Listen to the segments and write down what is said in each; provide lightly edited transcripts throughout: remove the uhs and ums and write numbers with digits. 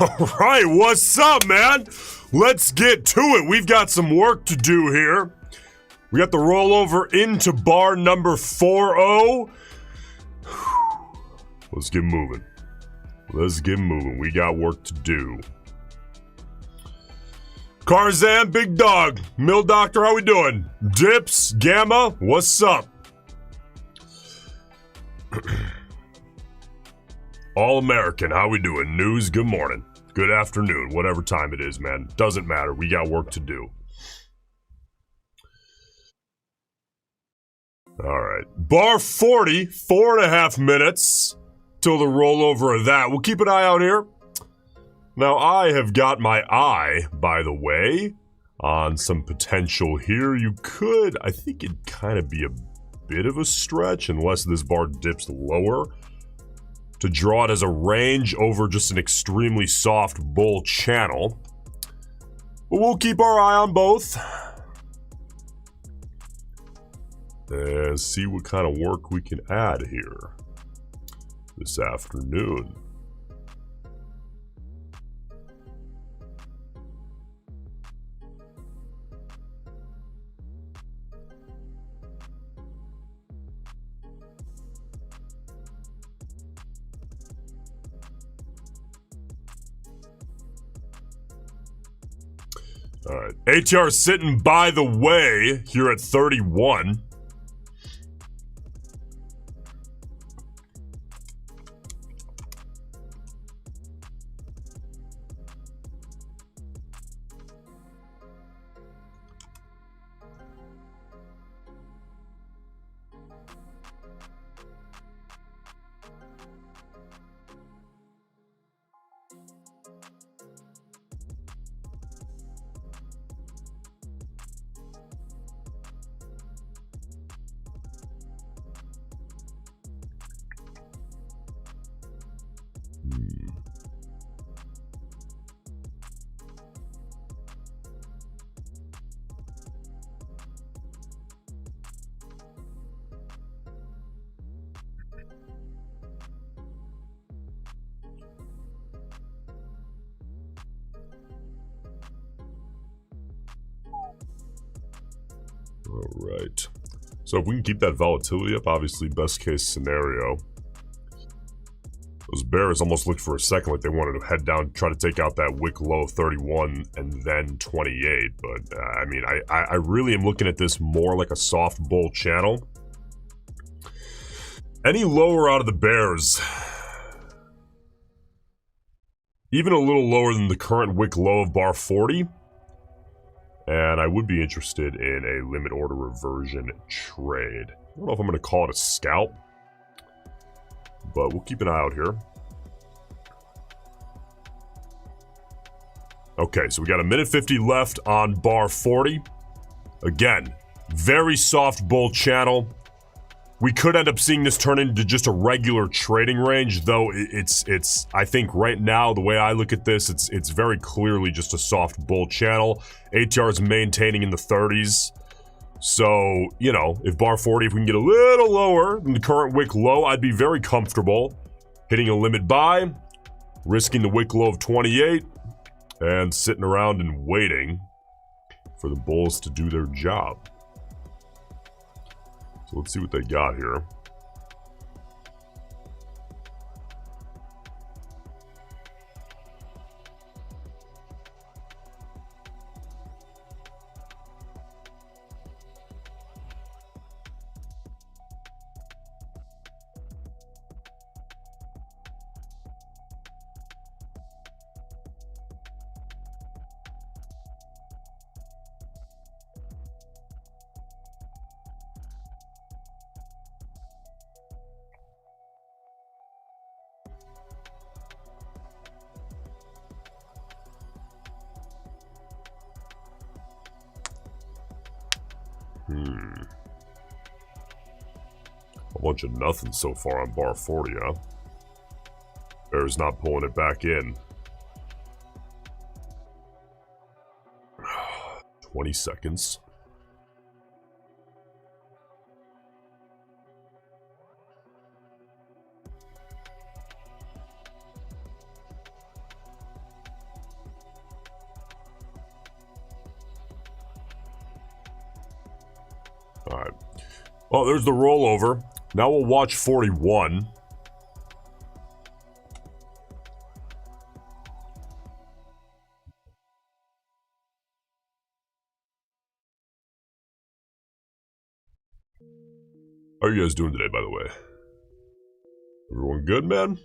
All right, what's up, man? Let's get to it. We've got some work to do here. We got the rollover into bar number 4-0. Let's get moving. Let's get moving. We got work to do. Karzan, big dog. Mill Doctor, how we doing? Dips, Gamma, what's up? All American, how we doing? News, good morning. Good afternoon, whatever time it is, man. Doesn't matter. We got work to do. All right. Bar 40, 4.5 minutes till the rollover of that. We'll keep an eye out here. Now, I have got my eye, by the way, on some potential here. You could, I think it'd kind of be a bit of a stretch, unless this bar dips lower, to draw it as a range over just an extremely soft bull channel. But we'll keep our eye on both and see what kind of work we can add here this afternoon. All right, ATR sitting by the way here at 31. All right. So if we can keep that volatility up, obviously best case scenario. Those bears almost looked for a second like they wanted to head down, try to take out that wick low of 31 and then 28. But I mean, I really am looking at this more like a soft bull channel. Any lower out of the bears, even a little lower than the current wick low of bar 40. And I would be interested in a limit order reversion trade. I don't know if I'm going to call it a scalp, but we'll keep an eye out here. Okay, so we got 1:50 left on bar 40. Again, very soft bull channel. We could end up seeing this turn into just a regular trading range, though it's I think right now, the way I look at this, it's very clearly just a soft bull channel. ATR is maintaining in the 30s. So, you know, if bar 40, if we can get a little lower than the current wick low, I'd be very comfortable hitting a limit buy, risking the wick low of 28, and sitting around and waiting for the bulls to do their job. So let's see what they got here. A bunch of nothing so far on bar 40, huh? Bear's not pulling it back in. 20 seconds. All right. Well, there's the rollover. Now we'll watch 41. How are you guys doing today, by the way? Everyone good, man?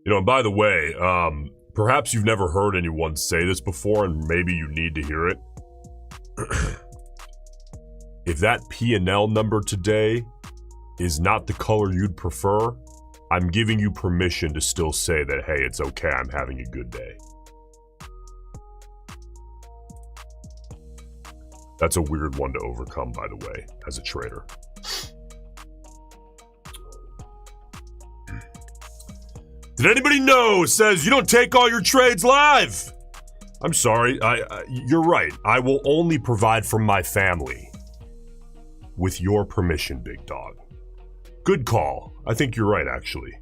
You know, and by the way, perhaps you've never heard anyone say this before, and maybe you need to hear it. If that P&L number today is not the color you'd prefer, I'm giving you permission to still say that, hey, it's okay, I'm having a good day. That's a weird one to overcome, by the way, as a trader. Did anybody know says you don't take all your trades live? I'm sorry, you're right. I will only provide for my family. With your permission, big dog. Good call. I think you're right, actually.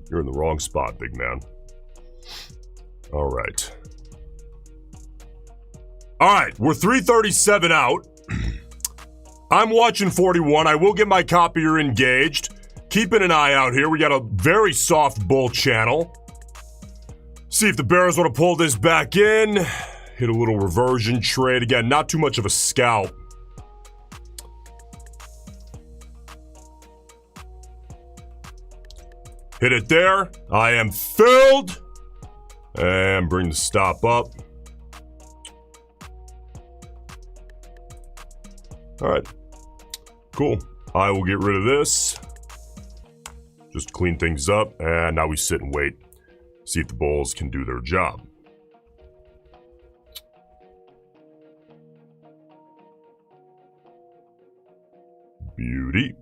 You're in the wrong spot, big man. All right. All right, we're 337 out. I'm watching 41. I will get my copier engaged. Keeping an eye out here. We got a very soft bull channel. See if the bears want to pull this back in. Hit a little reversion trade. Again, not too much of a scalp. Hit it there. I am filled. And bring the stop up. All right. Cool. I will get rid of this. Just clean things up. And now we sit and wait. See if the bulls can do their job. Beauty.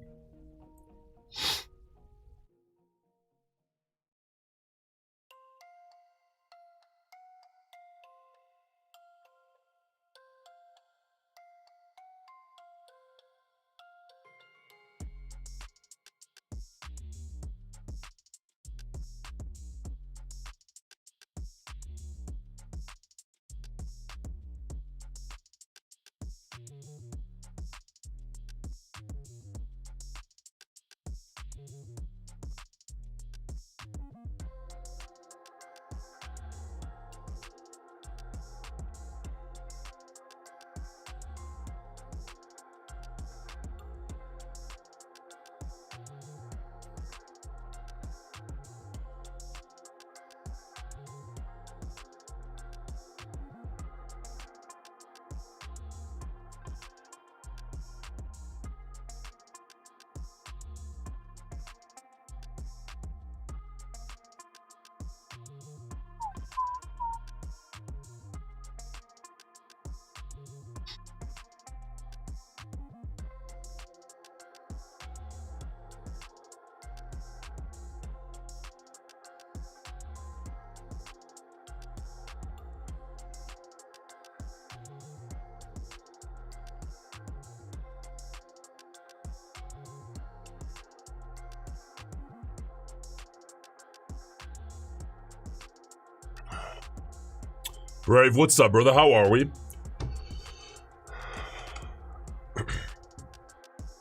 Brave, what's up, brother? How are we?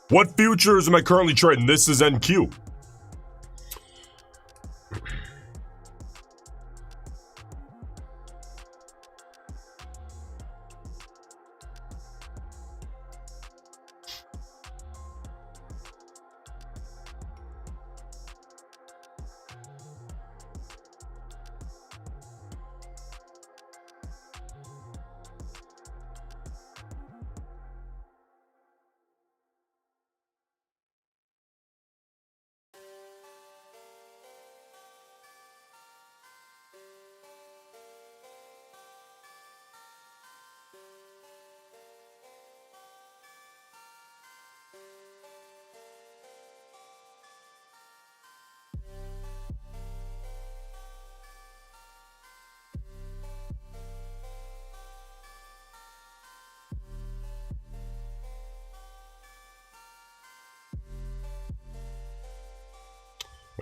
What futures am I currently trading? This is NQ.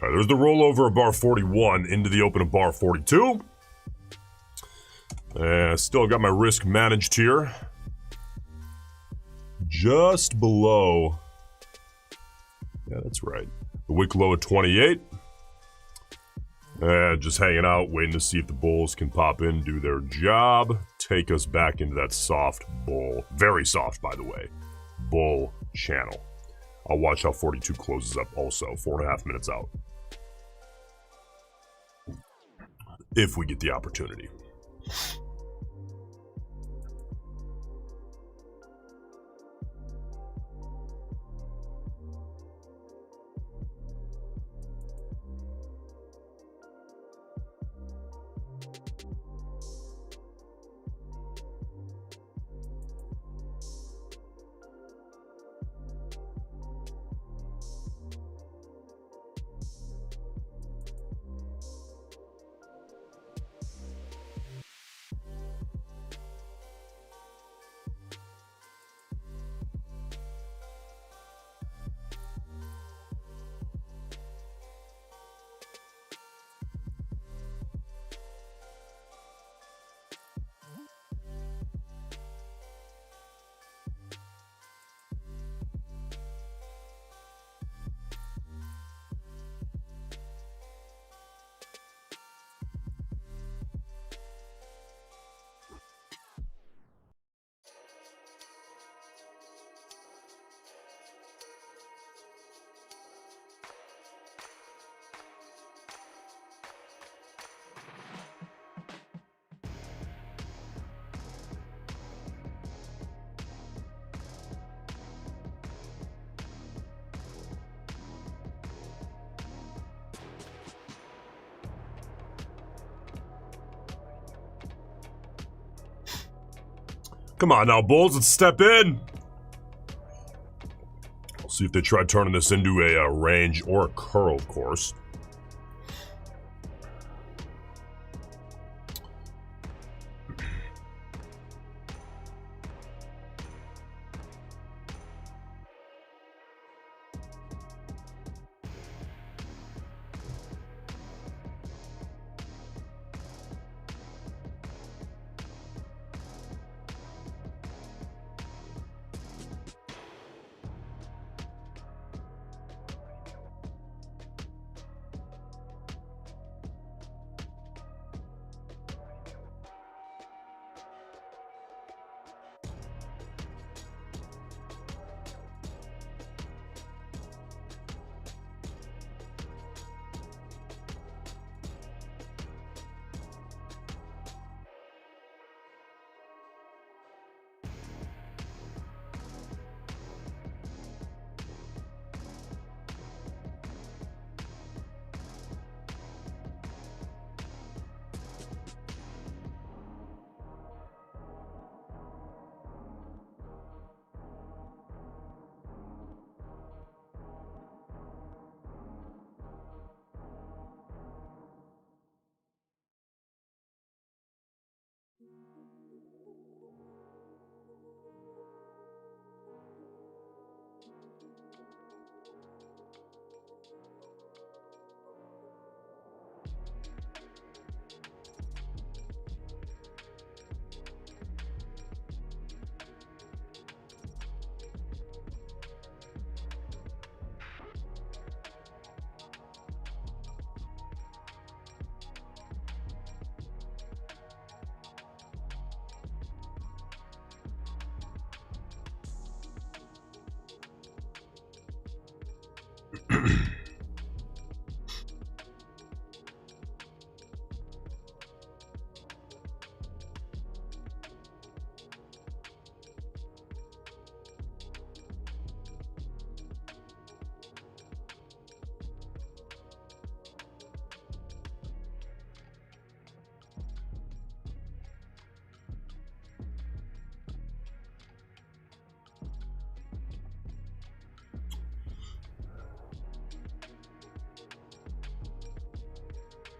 All right, there's the rollover of bar 41 into the open of bar 42. Still got my risk managed here. Just below. Yeah, that's right. The wick low at 28. Just hanging out, waiting to see if the bulls can pop in, do their job, take us back into that soft bull, very soft, by the way, bull channel. I'll watch how 42 closes up also, 4.5 minutes out. If we get the opportunity. Come on now, bulls, let's step in. We'll see if they try turning this into a range or a curl, of course.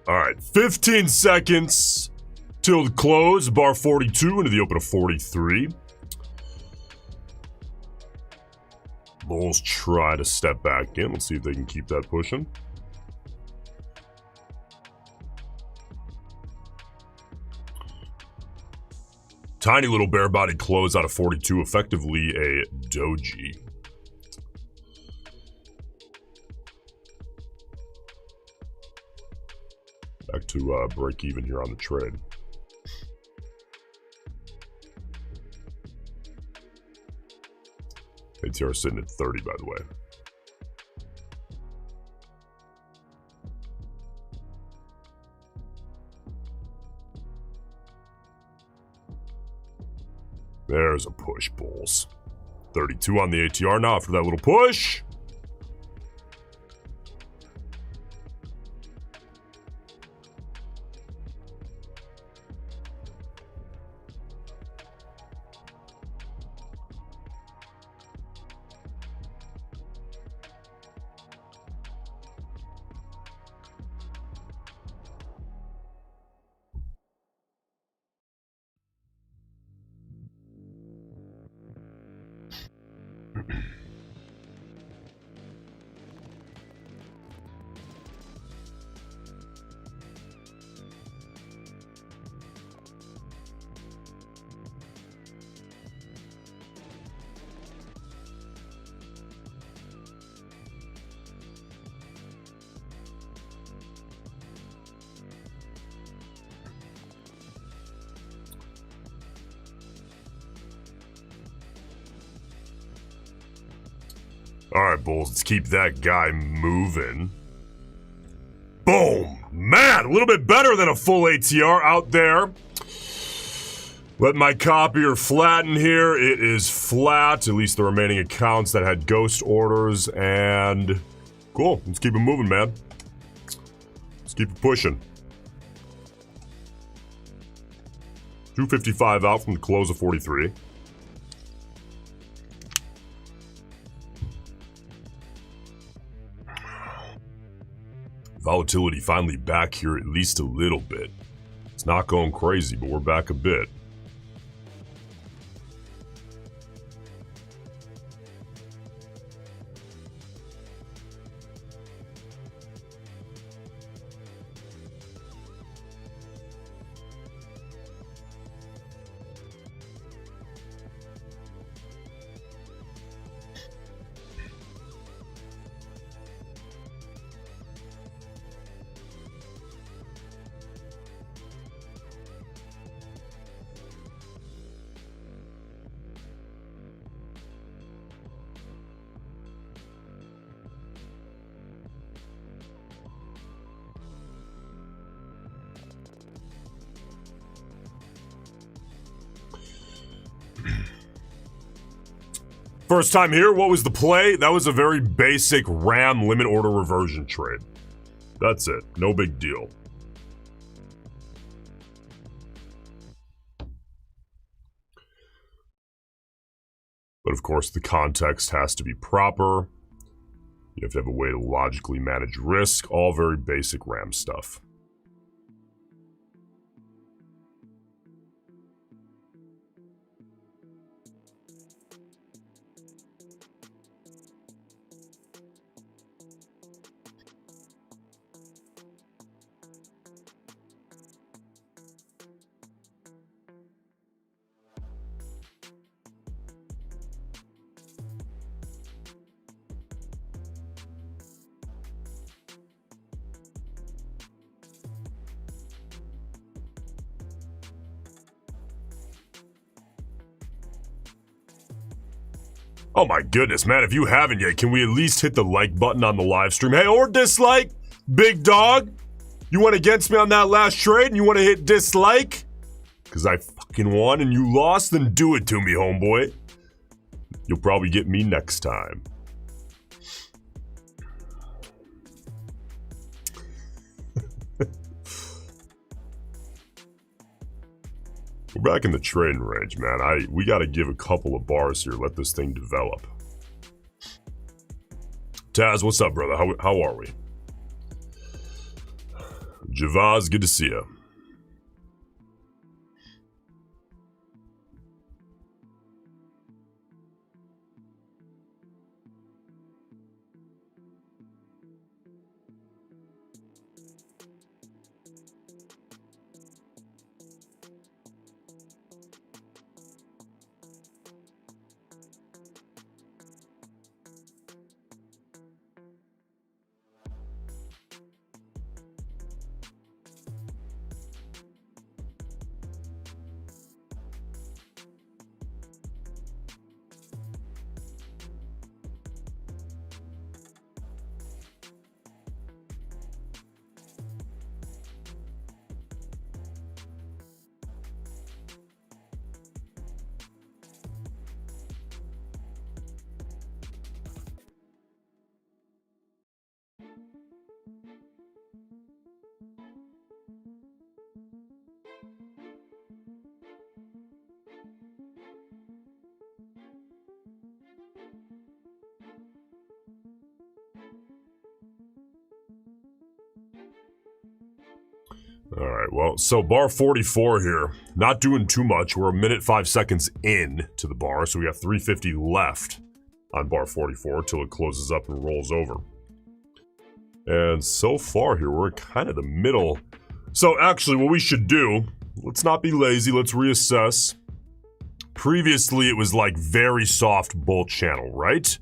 All right, 15 seconds till the close. Bar 42 into the open of 43. Bulls try to step back in. Let's see if they can keep that pushing. Tiny little bare body close out of 42, effectively a doji. Back to break even here on the trade. ATR sitting at 30, by the way. There's a push, bulls. 32 on the ATR now after that little push. All right, bulls, let's keep that guy moving. Boom! Man, a little bit better than a full ATR out there. Let my copier flatten here. It is flat, at least the remaining accounts that had ghost orders, and cool. Let's keep it moving, man. Let's keep it pushing. 255 out from the close of 43. Volatility finally back here at least a little bit. It's not going crazy, but we're back a bit. First time here, what was the play? That was a very basic RAM limit order reversion trade. That's it. No big deal. But of course, the context has to be proper. You have to have a way to logically manage risk. All very basic RAM stuff. Oh my goodness, man, if you haven't yet, can we at least hit the like button on the live stream? Hey, or dislike, big dog? You went against me on that last trade and you want to hit dislike? Because I fucking won and you lost? Then do it to me, homeboy. You'll probably get me next time. We're back in the trading range, man. We got to give a couple of bars here. Let this thing develop. Taz, what's up, brother? How are we? Javaz, good to see you. All right, well, so bar 44 here, not doing too much. We're a minute 5 seconds in to the bar, so we have 350 left on bar 44 till it closes up and rolls over. And so far here, we're kind of the middle. So actually, what we should do, let's not be lazy, let's reassess. Previously, it was like very soft bull channel, right?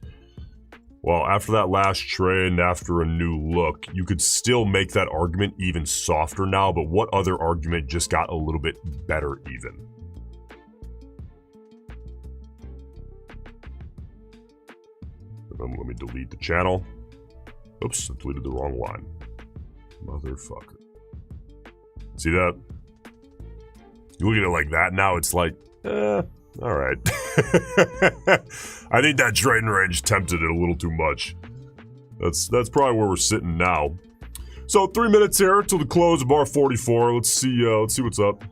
Well, after that last trade and after a new look, you could still make that argument even softer now, but what other argument just got a little bit better even? Let me delete the channel. Oops, I deleted the wrong line. Motherfucker. See that? You look at it like that now, it's like, all right. I think that trading range tempted it a little too much. That's probably where we're sitting now. So 3 minutes here till the close of bar 44. Let's see what's up.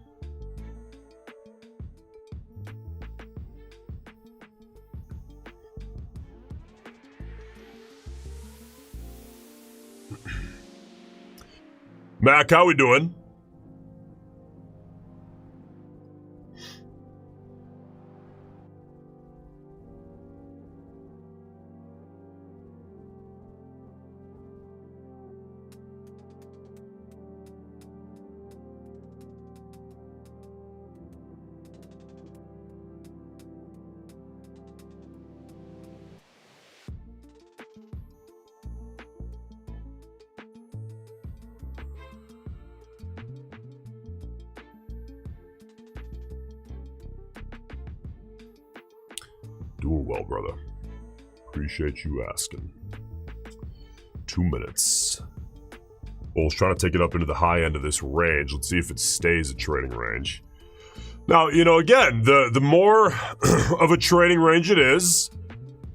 Mac, how we doing? Doing well, brother. Appreciate you asking. 2 minutes. Bull's trying to take it up into the high end of this range. Let's see if it stays a trading range. Now, you know, again, the more of a trading range it is,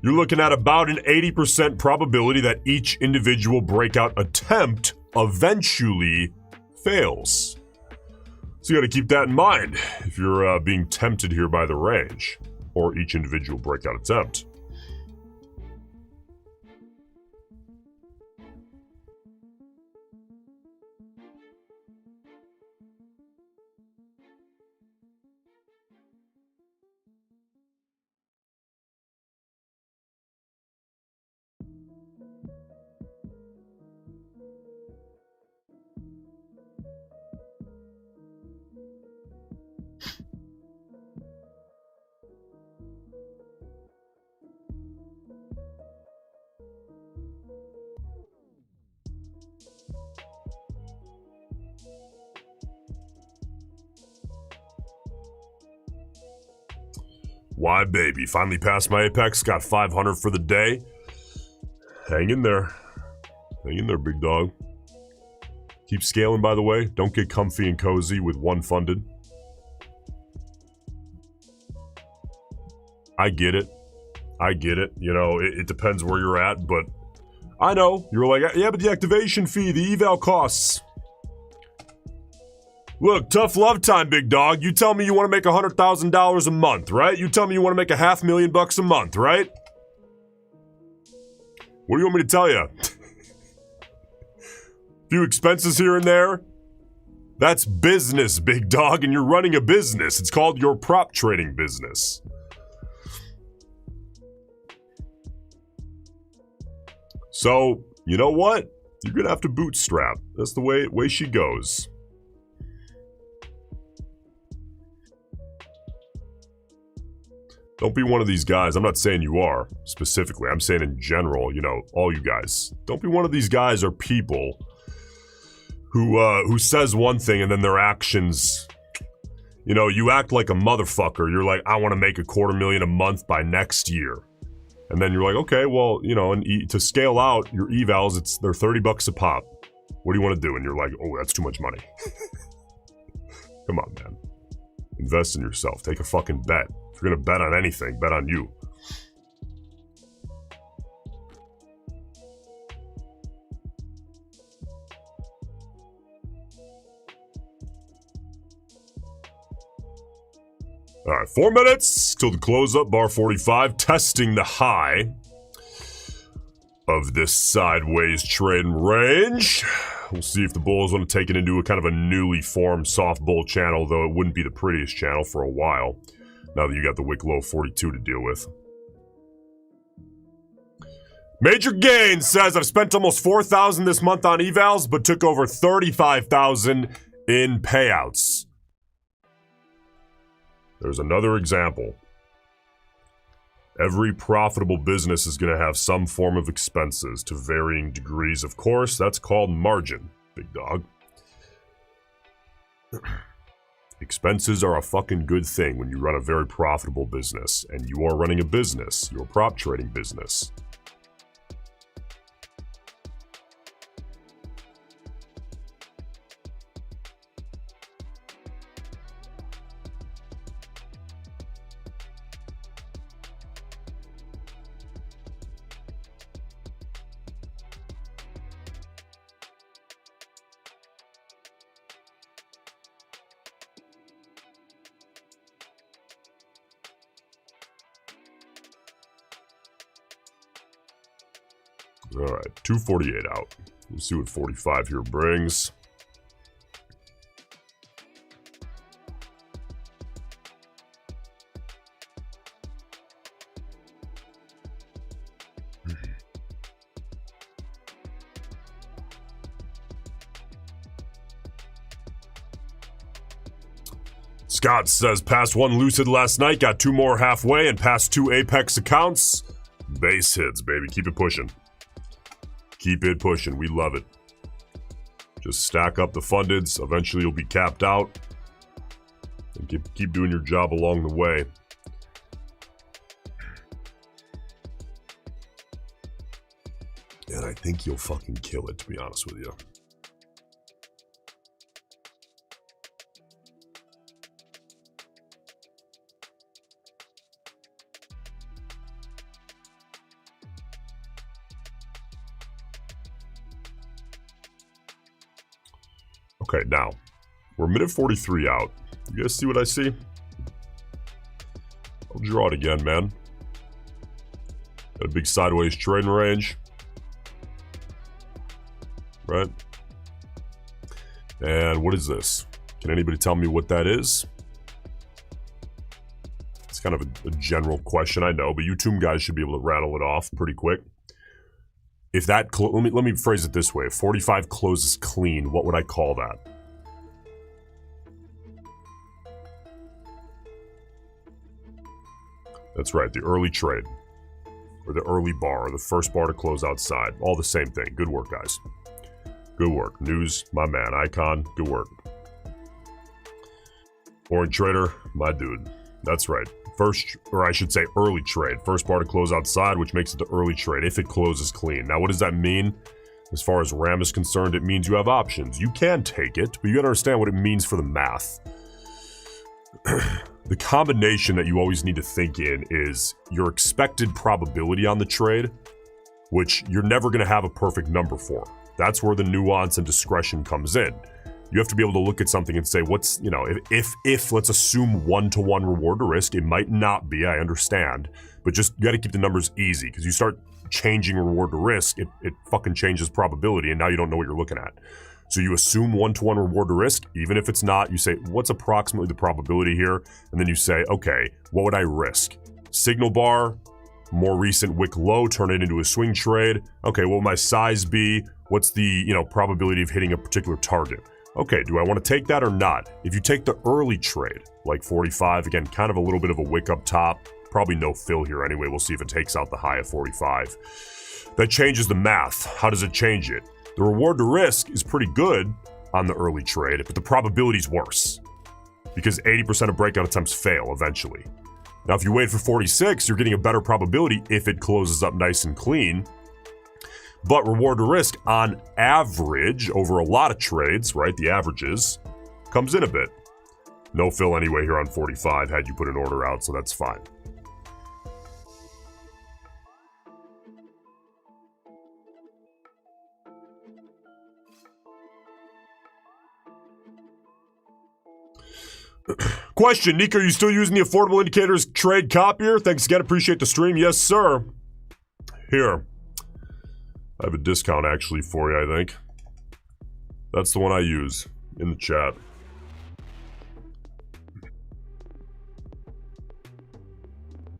you're looking at about an 80% probability that each individual breakout attempt eventually fails. So you got to keep that in mind if you're being tempted here by the range or each individual breakout attempt. Why, baby? Finally passed my Apex, got 500 for the day. Hang in there. Hang in there, big dog. Keep scaling, by the way. Don't get comfy and cozy with one funded. I get it. I get it. You know, it depends where you're at, but I know. You're like, yeah, but the activation fee, the eval costs. Look, tough love time, big dog. You tell me you want to make $100,000 a month, right? You tell me you want to make $500,000 a month, right? What do you want me to tell you? Few expenses here and there. That's business, big dog, and you're running a business. It's called your prop trading business. So, you know what? You're gonna have to bootstrap. That's the way she goes. Don't be one of these guys. I'm not saying you are specifically. I'm saying in general, you know, all you guys. Don't be one of these guys or people who says one thing and then their actions, you know, you act like a motherfucker. You're like, I want to make $250,000 a month by next year. And then you're like, okay, well, you know, and to scale out your evals, they're $30 a pop. What do you want to do? And you're like, oh, that's too much money. Come on, man. Invest in yourself. Take a fucking bet. If you're gonna bet on anything, bet on you. All right, 4 minutes till the close up, bar 45, testing the high of this sideways trading range. We'll see if the bulls want to take it into a kind of a newly formed soft bull channel, though it wouldn't be the prettiest channel for a while, now that you got the wick low 42 to deal with. Major Gain says, I've spent almost $4,000 this month on evals, but took over $35,000 in payouts. There's another example. Every profitable business is going to have some form of expenses to varying degrees, of course. That's called margin, big dog. Expenses are a fucking good thing when you run a very profitable business, and you are running a business, your prop trading business. All right, 248 out. We'll see what 45 here brings. Scott says, passed one Lucid last night, got two more halfway, and passed two Apex accounts. Base hits, baby. Keep it pushing. Keep it pushing. We love it. Just stack up the fundeds. Eventually you'll be capped out. And keep doing your job along the way. And I think you'll fucking kill it, to be honest with you. Okay, now, we're minute 43 out. You guys see what I see? I'll draw it again, man. Got a big sideways trading range. Right? And what is this? Can anybody tell me what that is? It's kind of a general question, I know, but you two guys should be able to rattle it off pretty quick. If that, let me phrase it this way. If 45 closes clean, what would I call that? That's right, the early trade. Or the early bar, or the first bar to close outside. All the same thing. Good work, guys. Good work. News, my man. Icon, good work. Orange trader, my dude. That's right. First, or I should say early trade. First bar to close outside, which makes it the early trade if it closes clean. Now, what does that mean? As far as RAM is concerned, it means you have options. You can take it, but you gotta understand what it means for the math. The combination that you always need to think in is your expected probability on the trade, which you're never gonna have a perfect number for. That's where the nuance and discretion comes in. You have to be able to look at something and say, what's, you know, if let's assume 1-to-1 reward to risk, it might not be, I understand, but just you gotta keep the numbers easy, because you start changing reward to risk, it fucking changes probability, and now you don't know what you're looking at. So you assume 1-to-1 reward to risk, even if it's not, you say, what's approximately the probability here? And then you say, okay, what would I risk? Signal bar, more recent wick low, turn it into a swing trade. Okay, what would my size be? What's the, you know, probability of hitting a particular target? Okay, do I want to take that or not? If you take the early trade, like 45, again, kind of a little bit of a wick up top, probably no fill here anyway. We'll see if it takes out the high of 45. That changes the math. How does it change it? The reward to risk is pretty good on the early trade, but the probability is worse because 80% of breakout attempts fail eventually. Now, if you wait for 46, you're getting a better probability if it closes up nice and clean. But reward to risk on average over a lot of trades, right? The averages comes in a bit. No fill anyway here on 45 had you put an order out, so that's fine. Question, Nico, are you still using the Affordable Indicators trade copier? Thanks again, appreciate the stream. Yes, sir. Here. I have a discount actually for you, I think. That's the one I use in the chat.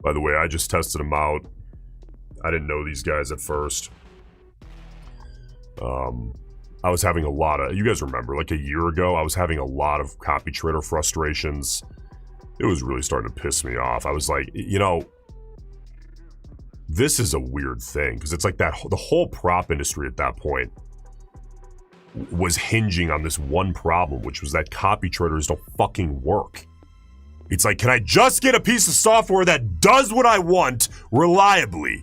By the way, I just tested them out. I didn't know these guys at first. I was having a lot of, you guys remember, like a year ago, I was having a lot of copy trader frustrations. It was really starting to piss me off. I was like, you know, this is a weird thing, because it's like that the whole prop industry at that point was hinging on this one problem, which was that copy traders don't fucking work. It's like, can I just get a piece of software that does what I want reliably?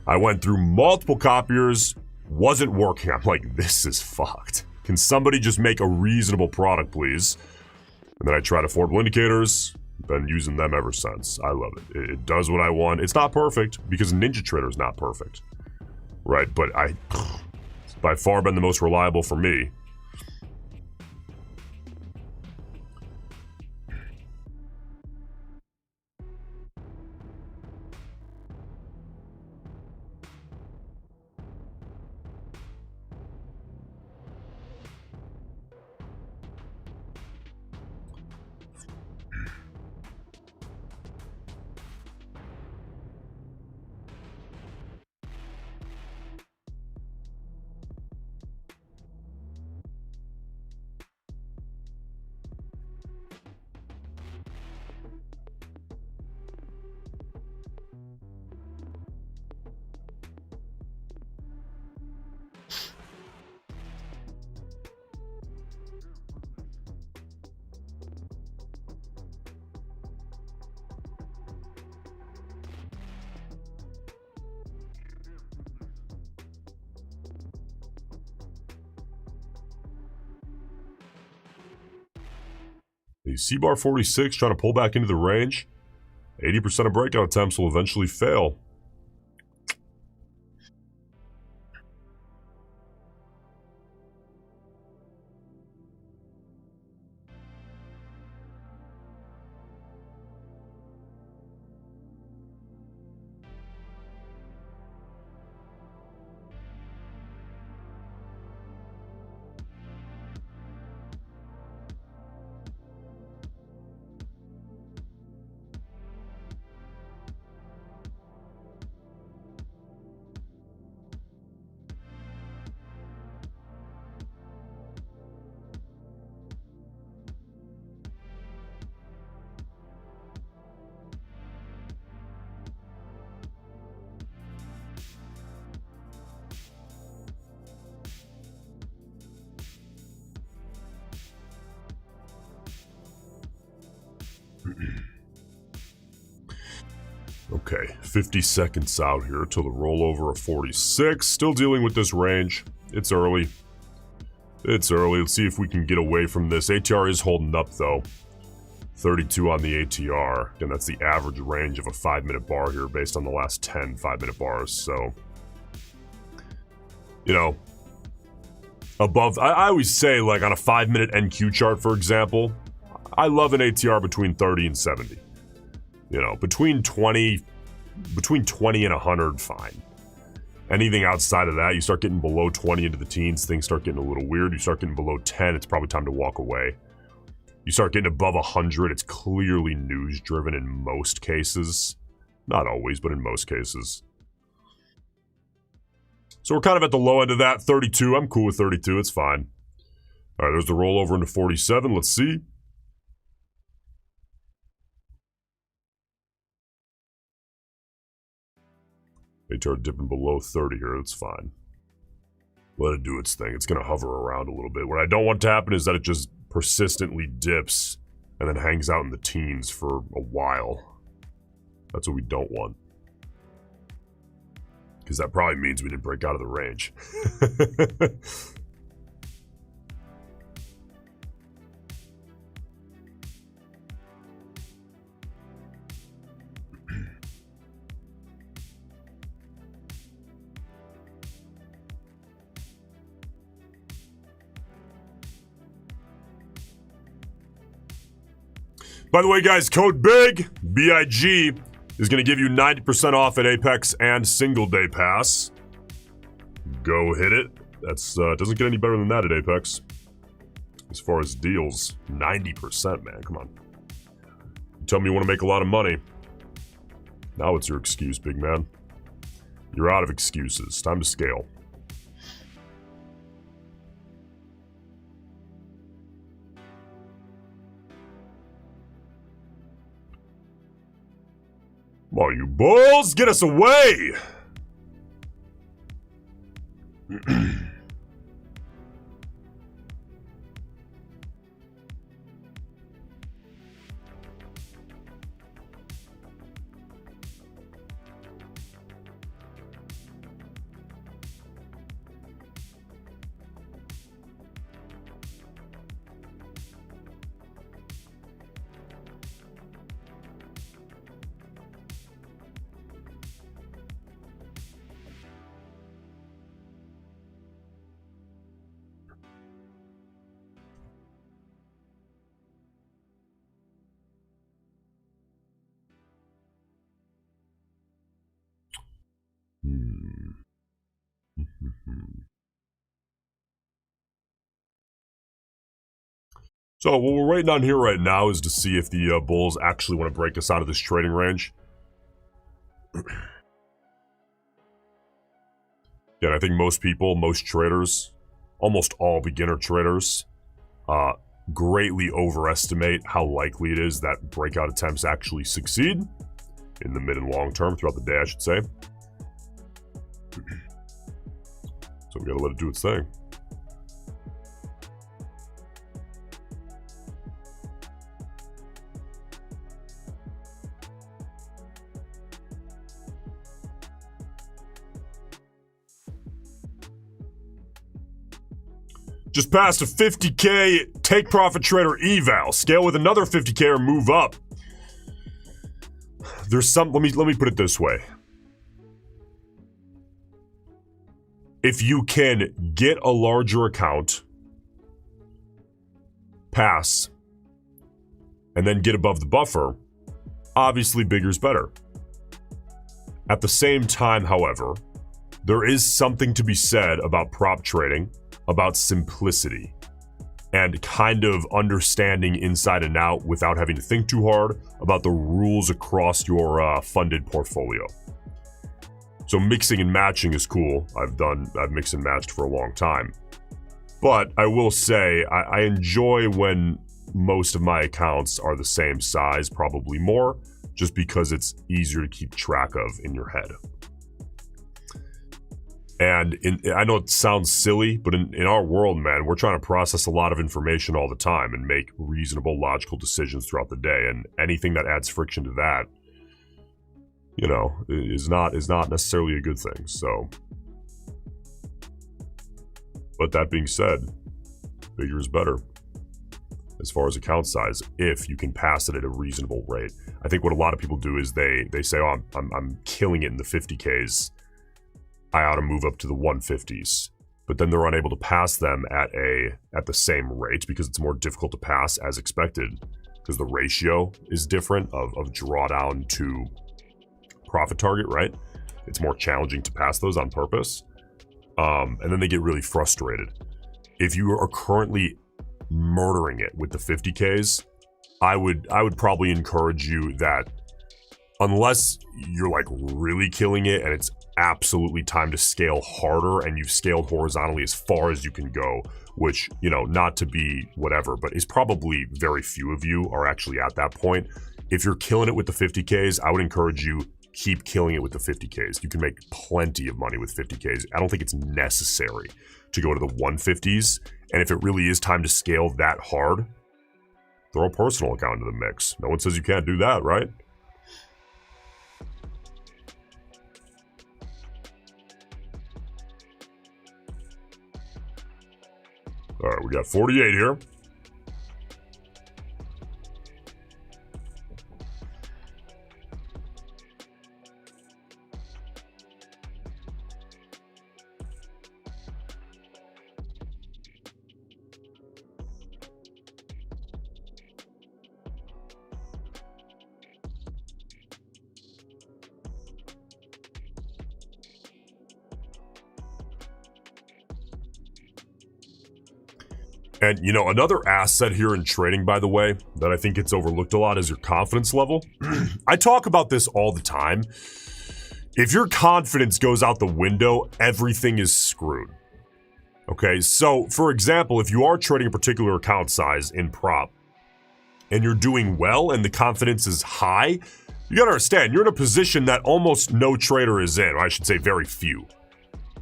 I went through multiple copiers, wasn't working. I'm like, this is fucked. Can somebody just make a reasonable product, please? And then I tried affordable indicators. Been using them ever since. I love it. It does what I want. It's not perfect, because NinjaTrader is not perfect. Right, but it's by far been the most reliable for me. The C-bar 46 trying to pull back into the range. 80% of breakout attempts will eventually fail. Okay, 50 seconds out here till the rollover of 46. Still dealing with this range. It's early. It's early. Let's see if we can get away from this. ATR is holding up, though. 32 on the ATR. And that's the average range of a 5-minute bar here based on the last 10 5-minute bars. So, you know, above... I always say, like, on a 5-minute NQ chart, for example, I love an ATR between 30 and 70. You know, between 20 and 100, fine. Anything outside of that, you start getting below 20 into the teens, things start getting a little weird. You start getting below 10, it's probably time to walk away. You start getting above 100, it's clearly news-driven in most cases. Not always, but in most cases. So we're kind of at the low end of that. 32, I'm cool with 32, it's fine. All right, there's the rollover into 47, let's see. ATR dipping below 30 here, that's fine. Let it do its thing. It's going to hover around a little bit. What I don't want to happen is that it just persistently dips and then hangs out in the teens for a while. That's what we don't want. Because that probably means we didn't break out of the range. By the way, guys, code BIG, B-I-G, is going to give you 90% off at Apex and Single Day Pass. Go hit it. That's doesn't get any better than that at Apex. As far as deals, 90%, man. Come on. You tell me you want to make a lot of money. Now what's your excuse, big man? You're out of excuses. Time to scale. Come on, you bulls, get us away! So what we're waiting on here right now is to see if the bulls actually want to break us out of this trading range. Yeah, I think most people, most traders, almost all beginner traders, greatly overestimate how likely it is that breakout attempts actually succeed in the mid and long term, throughout the day, I should say. So we gotta let it do its thing. Just passed a 50K take profit trader eval. Scale with another 50K or move up. There's some, let me put it this way. If you can get a larger account, pass, and then get above the buffer, obviously bigger's better. At the same time, however, there is something to be said about prop trading, about simplicity, and kind of understanding inside and out without having to think too hard about the rules across your funded portfolio. So mixing and matching is cool. I've mixed and matched for a long time. But I will say, I enjoy when most of my accounts are the same size, probably more, just because it's easier to keep track of in your head. And I know it sounds silly, but in our world, man, we're trying to process a lot of information all the time and make reasonable, logical decisions throughout the day. And anything that adds friction to that, you know, is not necessarily a good thing. So, but that being said, bigger is better as far as account size, if you can pass it at a reasonable rate. I think what a lot of people do is they say, oh, I'm killing it in the 50Ks. I ought to move up to the 150s, but then they're unable to pass them at the same rate because it's more difficult to pass as expected because the ratio is different of drawdown to profit target, right? It's more challenging to pass those on purpose. And then they get really frustrated. If you are currently murdering it with the 50Ks, I would probably encourage you that unless you're like really killing it and it's absolutely time to scale harder and you've scaled horizontally as far as you can go, which, you know, not to be whatever, but is probably very few of you are actually at that point. If you're killing it with the 50Ks, I would encourage you keep killing it with the 50Ks. You can make plenty of money with 50Ks. I don't think it's necessary to go to the 150s. And if it really is time to scale that hard, throw a personal account into the mix. No one says you can't do that, right? All right, we got 48 here. And, you know, another asset here in trading, by the way, that I think gets overlooked a lot is your confidence level. I talk about this all the time. If your confidence goes out the window, everything is screwed. Okay, so for example, if you are trading a particular account size in prop and you're doing well and the confidence is high, you gotta understand, you're in a position that almost no trader is in, or I should say very few.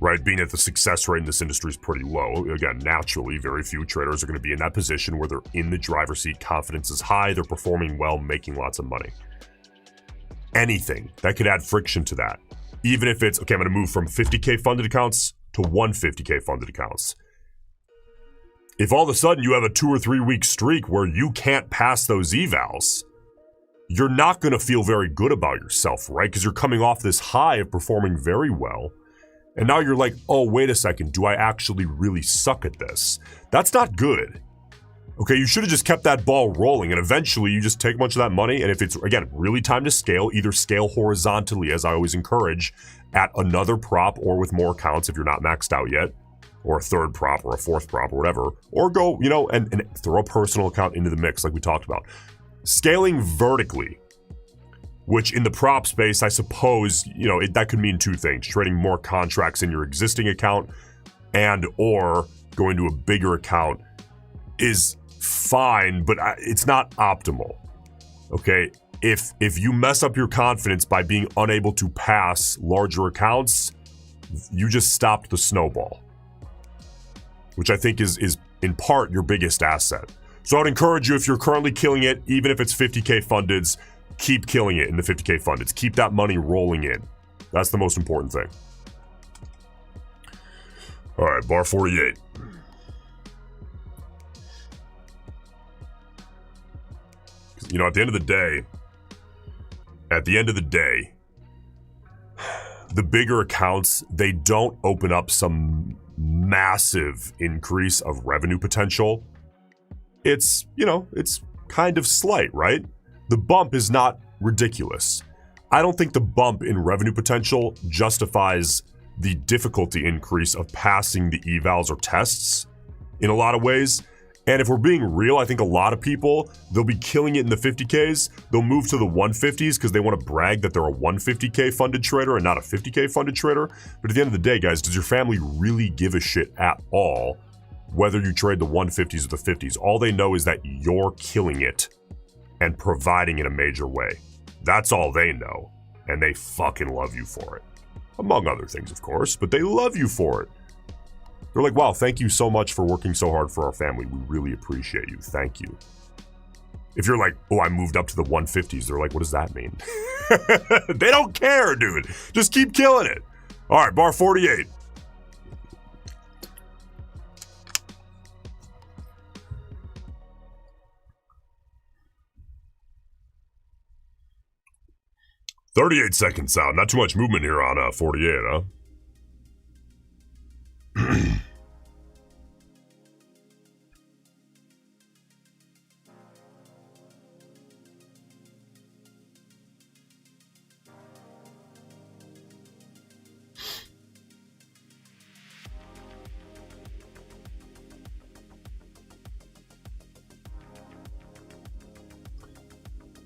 Right, being that the success rate in this industry is pretty low. Again, naturally, very few traders are going to be in that position where they're in the driver's seat, confidence is high, they're performing well, making lots of money. Anything that could add friction to that. Even if it's, okay, I'm going to move from 50K funded accounts to 150K funded accounts. If all of a sudden you have a 2 or 3 week streak where you can't pass those evals, you're not going to feel very good about yourself, right? Because you're coming off this high of performing very well. And now you're like, oh, wait a second, do I actually really suck at this? That's not good. Okay, you should have just kept that ball rolling, and eventually you just take a bunch of that money, and if it's, again, really time to scale, either scale horizontally, as I always encourage, at another prop or with more accounts if you're not maxed out yet, or a third prop or a fourth prop or whatever, or go, you know, and throw a personal account into the mix like we talked about. Scaling vertically, which in the prop space, I suppose, you know, that could mean two things. Trading more contracts in your existing account and or going to a bigger account is fine, but it's not optimal, okay? If you mess up your confidence by being unable to pass larger accounts, you just stopped the snowball, which I think is in part your biggest asset. So I would encourage you, if you're currently killing it, even if it's 50K fundeds, keep killing it in the 50K fundeds. Keep that money rolling in. That's the most important thing. All right, bar 48. You know, at the end of the day, the bigger accounts, they don't open up some massive increase of revenue potential. It's, you know, it's kind of slight, right? The bump is not ridiculous. I don't think the bump in revenue potential justifies the difficulty increase of passing the evals or tests in a lot of ways. And if we're being real, I think a lot of people, they'll be killing it in the 50Ks. They'll move to the 150s because they want to brag that they're a 150K funded trader and not a 50K funded trader. But at the end of the day, guys, does your family really give a shit at all whether you trade the 150s or the 50s? All they know is that you're killing it and providing in a major way. That's all they know. And they fucking love you for it. Among other things, of course, but they love you for it. They're like, wow, thank you so much for working so hard for our family. We really appreciate you. Thank you. If you're like, oh, I moved up to the 150s, they're like, what does that mean? They don't care, dude. Just keep killing it. All right, bar 48. $38 seconds out. Not too much movement here on 48, huh?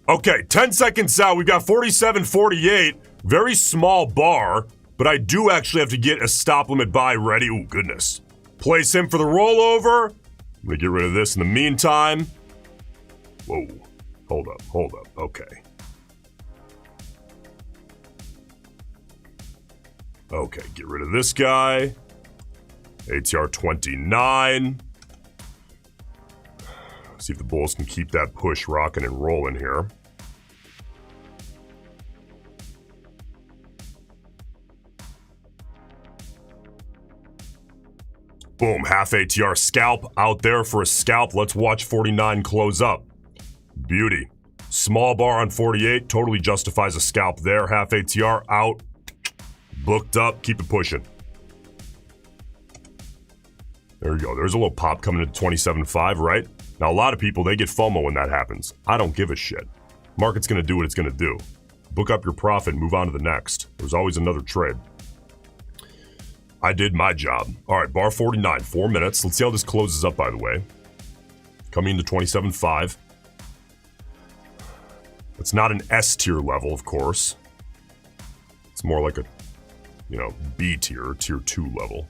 Okay, 10 seconds out. We've got 47.48. Very small bar, but I do actually have to get a stop limit buy ready. Oh, goodness. Place him for the rollover. I'm going to get rid of this in the meantime. Whoa. Hold up. Okay. Okay, get rid of this guy. ATR 29. See if the bulls can keep that push rocking and rolling here. Boom, half ATR scalp out there for a scalp. Let's watch 49 close up. Beauty. Small bar on 48 totally justifies a scalp there. Half ATR out. Booked up. Keep it pushing. There you go. There's a little pop coming into 27.5, right? Now, a lot of people, they get FOMO when that happens. I don't give a shit. Market's going to do what it's going to do. Book up your profit, move on to the next. There's always another trade. I did my job. All right, bar 49, 4 minutes. Let's see how this closes up, by the way. coming into 27.5. It's not an S tier level, of course. It's more like a, you know, B tier, tier 2 level.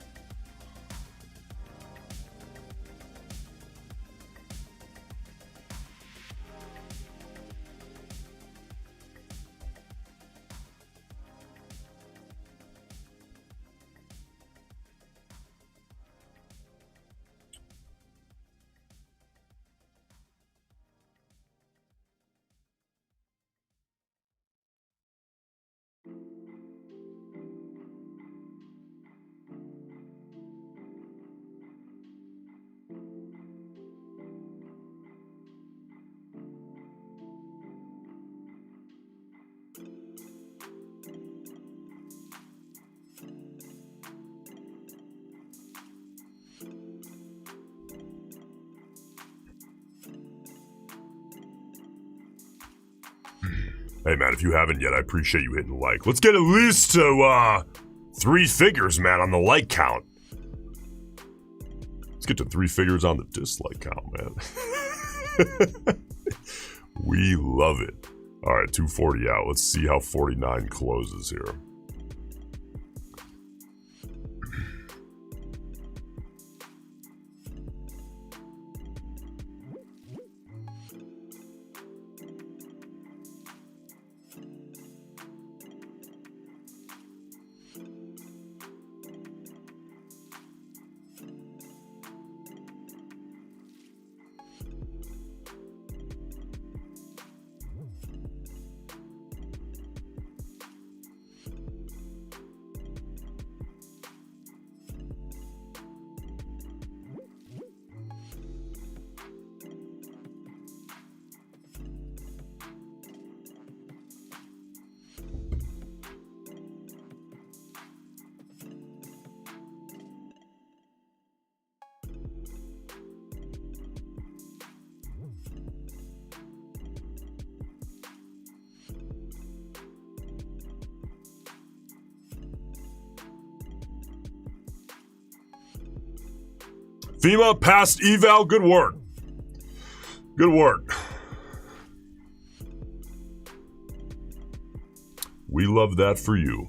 Hey man, if you haven't yet, I appreciate you hitting like. Let's get at least to 3 figures, man, on the like count. Let's get to 3 figures on the dislike count, man. We love it. All right, 240 out. Let's see how 49 closes here. FEMA passed eval. Good work. Good work. We love that for you.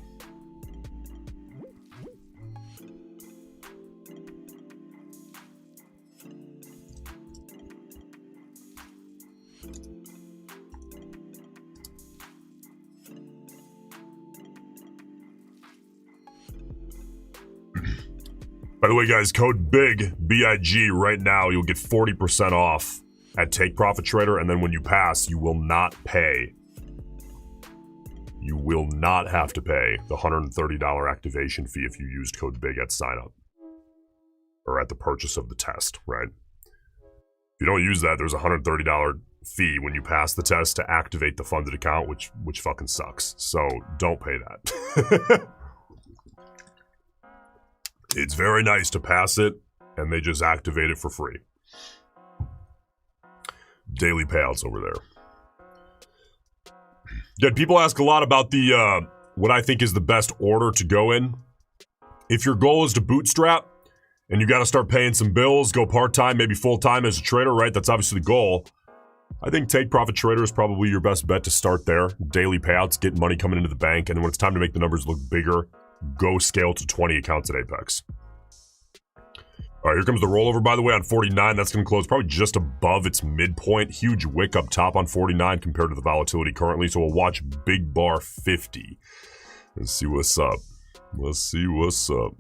By the way, guys, code BIG, B-I-G, right now, you'll get 40% off at TakeProfitTrader, and then when you pass, you will not pay. You will not have to pay the $130 activation fee if you used code BIG at signup. Or at the purchase of the test, right? If you don't use that, there's a $130 fee when you pass the test to activate the funded account, which fucking sucks. So, don't pay that. It's very nice to pass it, and they just activate it for free. Daily payouts over there. Yeah, people ask a lot about the what I think is the best order to go in. If your goal is to bootstrap, and you got to start paying some bills, go part-time, maybe full-time as a trader, right? That's obviously the goal. I think TakeProfitTrader is probably your best bet to start there. Daily payouts, get money coming into the bank, and then when it's time to make the numbers look bigger, go scale to 20 accounts at Apex. All right, here comes the rollover, by the way, on 49. That's going to close probably just above its midpoint. Huge wick up top on 49 compared to the volatility currently. So we'll watch big bar 50 and see what's up. Let's see what's up.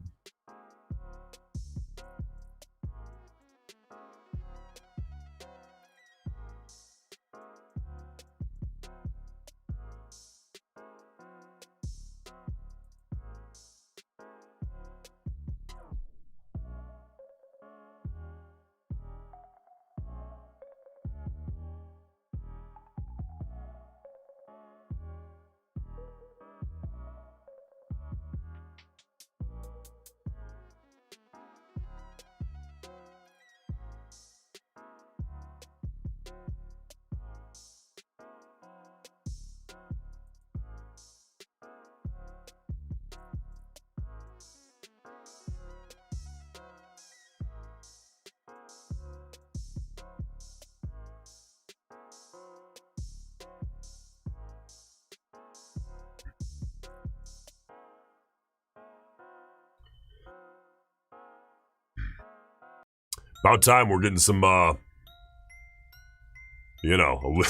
About time we're getting some, you know,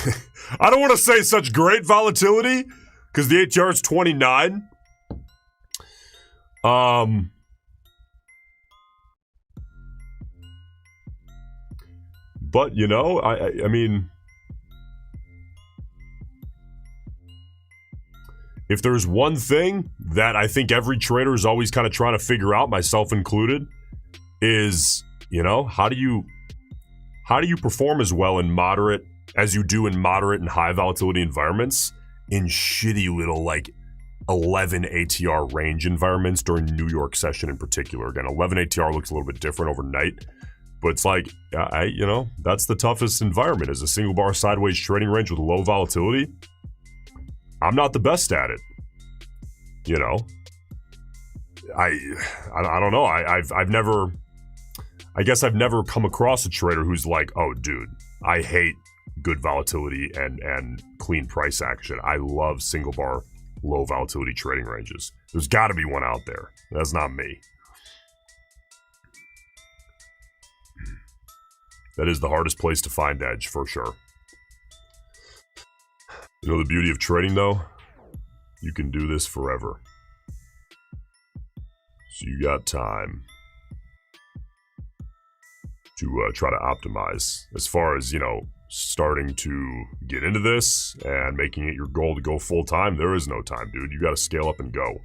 I don't want to say such great volatility because the ATR is 29. But, you know, I mean, if there's one thing that I think every trader is always kind of trying to figure out, myself included, is, you know, how do you perform as well in moderate as you do in moderate and high volatility environments in shitty little like 11 ATR range environments during New York session in particular. Again, 11 ATR looks a little bit different overnight, but it's like, you know, that's the toughest environment, is a single bar sideways trading range with low volatility. I'm not the best at it, you know. I don't know. I guess I've never come across a trader who's like, oh, dude, I hate good volatility and clean price action. I love single bar, low volatility trading ranges. There's got to be one out there. That's not me. That is the hardest place to find edge, for sure. You know the beauty of trading, though? You can do this forever. So you got time to try to optimize. As far as, you know, starting to get into this and making it your goal to go full time, there is no time, dude. You got to scale up and go.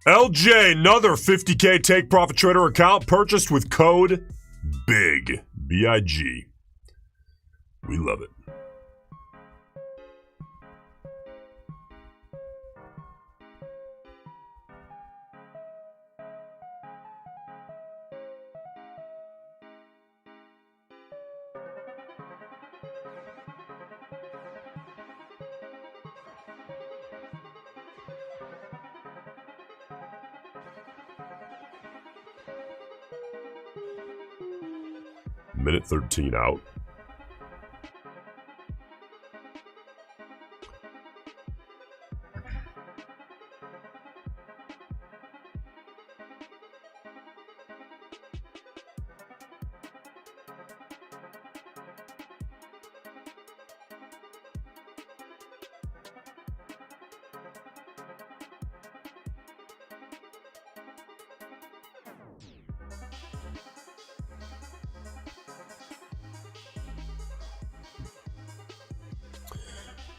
LJ, another 50K Take Profit Trader account purchased with code BIG. B-I-G. We love it. Minute 13 out.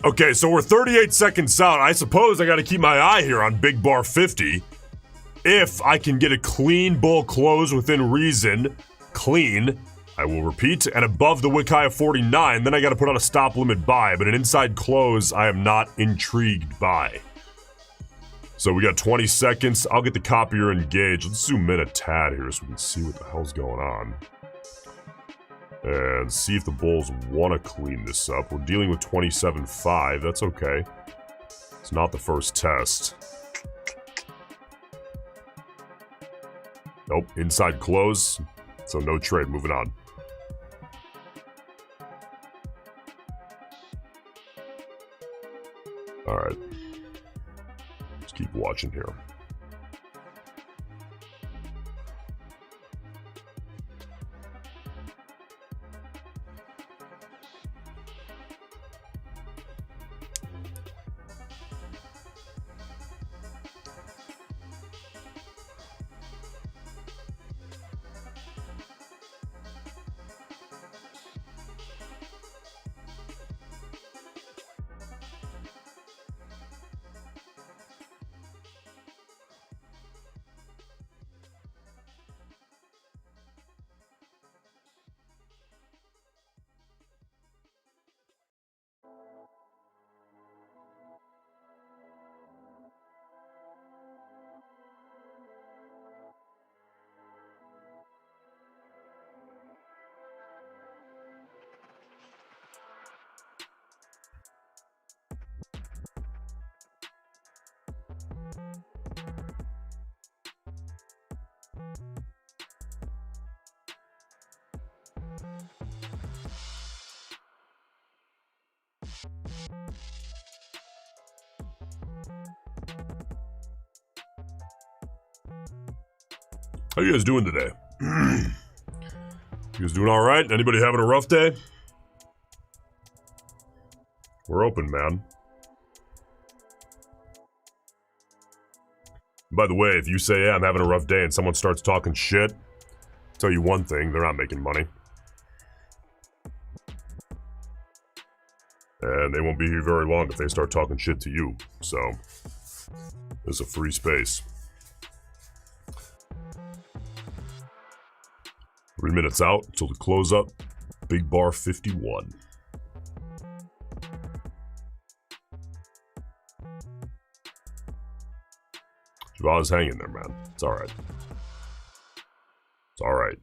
Okay, so we're 38 seconds out. I suppose I got to keep my eye here on Big Bar 50. If I can get a clean bull close within reason, clean, I will repeat, and above the wick high of 49, then I got to put on a stop limit buy, but an inside close I am not intrigued by. So we got 20 seconds. I'll get the copier engaged. Let's zoom in a tad here so we can see what the hell's going on. And see if the bulls want to clean this up. We're dealing with 27.5. That's okay. It's not the first test. Nope. Inside close. So no trade. Moving on. Alright. Let's keep watching here. How you guys doing today? You guys doing all right? Anybody having a rough day? We're open, man. By the way, if you say, yeah, I'm having a rough day and someone starts talking shit, I'll tell you one thing, they're not making money. And they won't be here very long if they start talking shit to you. So, it's a free space. 3 minutes out until the close up. Big bar 51. Javon's hanging there, man. It's alright. It's alright.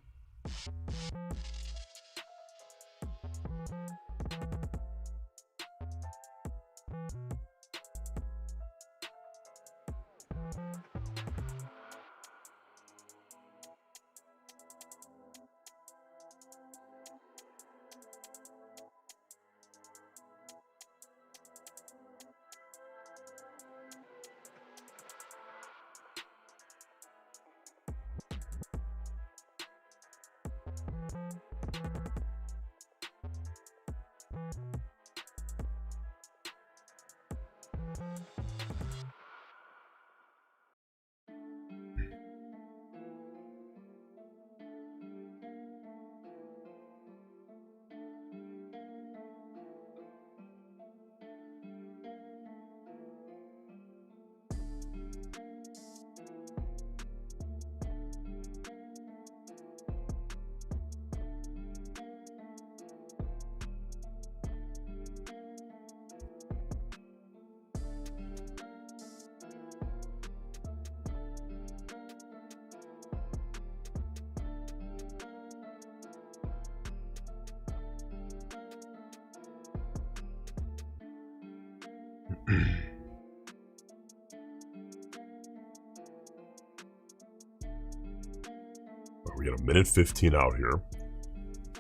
We got a minute 15 out here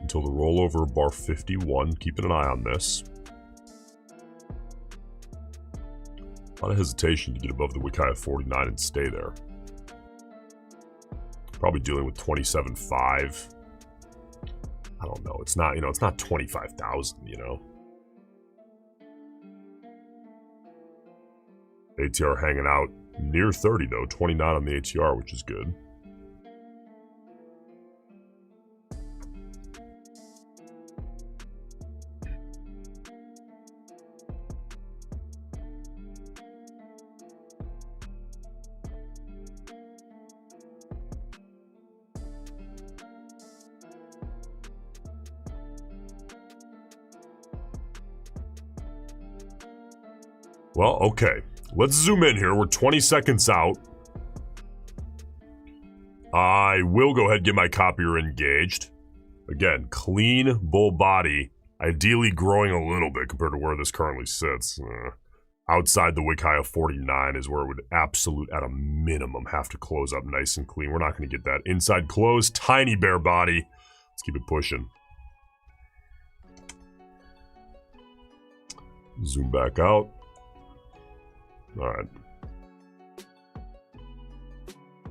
until the rollover bar 51. Keeping an eye on this. A lot of hesitation to get above the wick high of 49 and stay there. Probably dealing with 27.5. I don't know. It's not, it's not 25,000, ATR hanging out near 30 though, 29 on the ATR, which is good. Well, okay. Let's zoom in here. We're 20 seconds out. I will go ahead and get my copier engaged. Again, clean bull body. Ideally growing a little bit compared to where this currently sits. Outside the wick high of 49 is where it would absolute, at a minimum, have to close up nice and clean. We're not going to get that. Inside close, tiny bear body. Let's keep it pushing. Zoom back out. All right.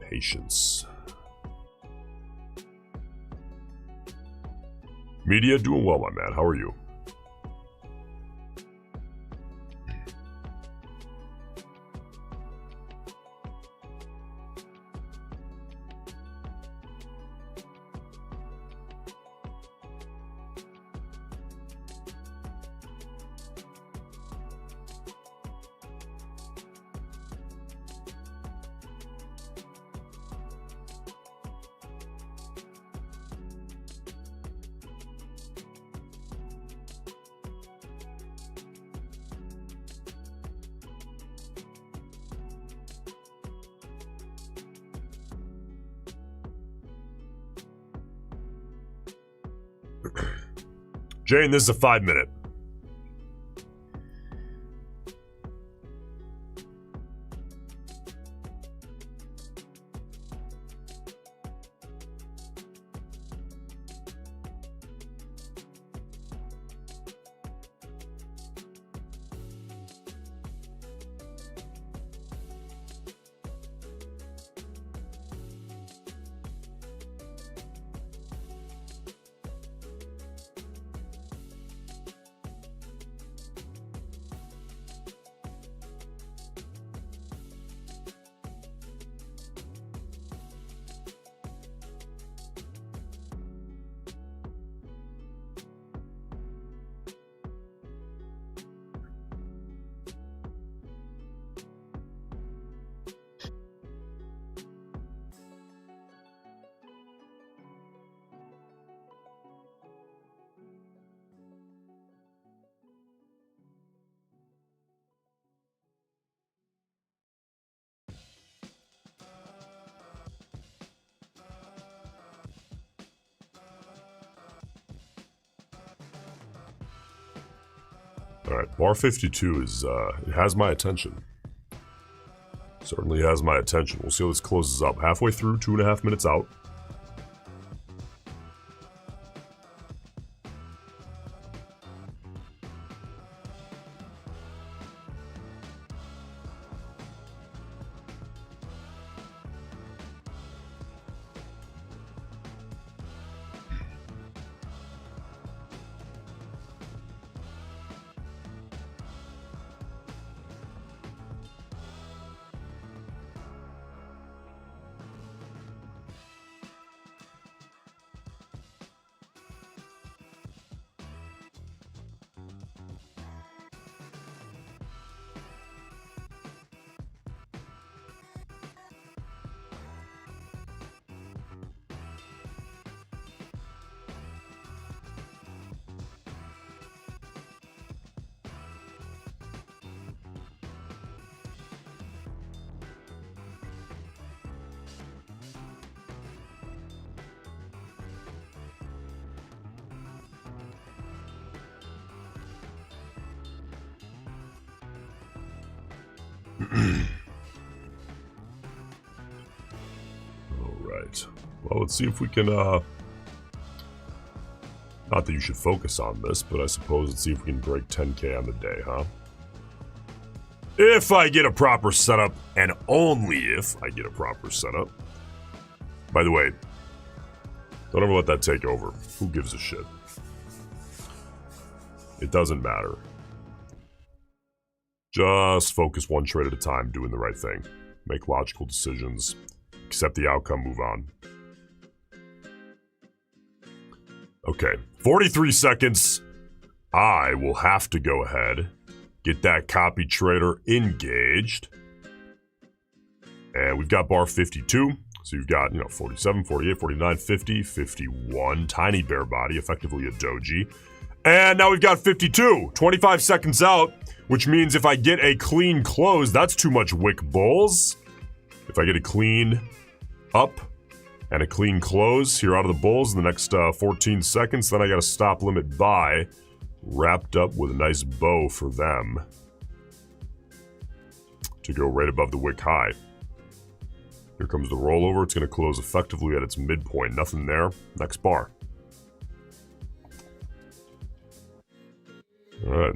Patience. Media, doing well, my man. How are you? Jane, this is a 5-minute. All right, bar 52 is, it has my attention. Certainly has my attention. We'll see how this closes up. Halfway through, 2.5 minutes out. Alright. Well, let's see if we can, not that you should focus on this, but I suppose let's see if we can break 10K on the day, huh? If I get a proper setup, and only if I get a proper setup. By the way, don't ever let that take over. Who gives a shit? It doesn't matter. Just focus one trade at a time, doing the right thing. Make logical decisions. Accept the outcome, move on. Okay, 43 seconds. I will have to go ahead, get that copy trader engaged. And we've got bar 52. So you've got, 47, 48, 49, 50, 51. Tiny bear body, effectively a doji. And now we've got 52, 25 seconds out, which means if I get a clean close, that's too much wick bulls. If I get a clean up and a clean close here out of the bulls in the next 14 seconds, then I got a stop limit buy wrapped up with a nice bow for them to go right above the wick high. Here comes the rollover. It's going to close effectively at its midpoint. Nothing there. Next bar. All right.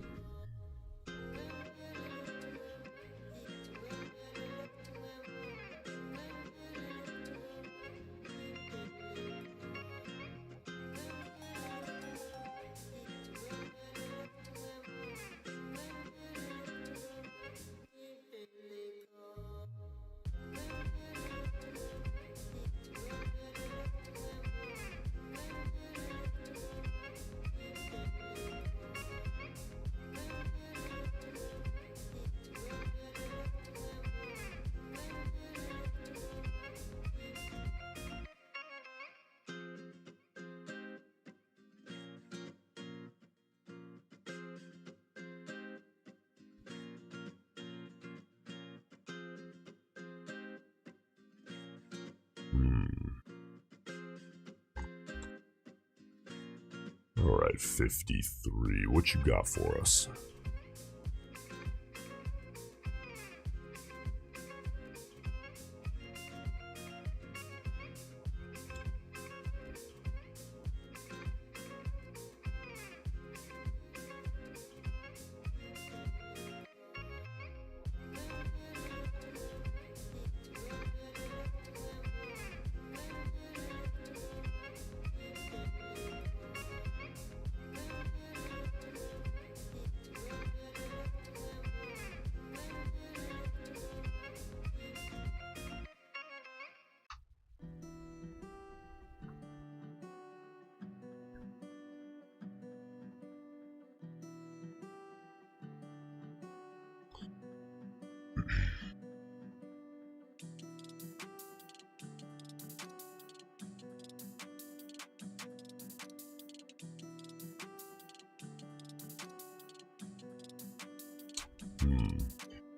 All right, 53. What you got for us?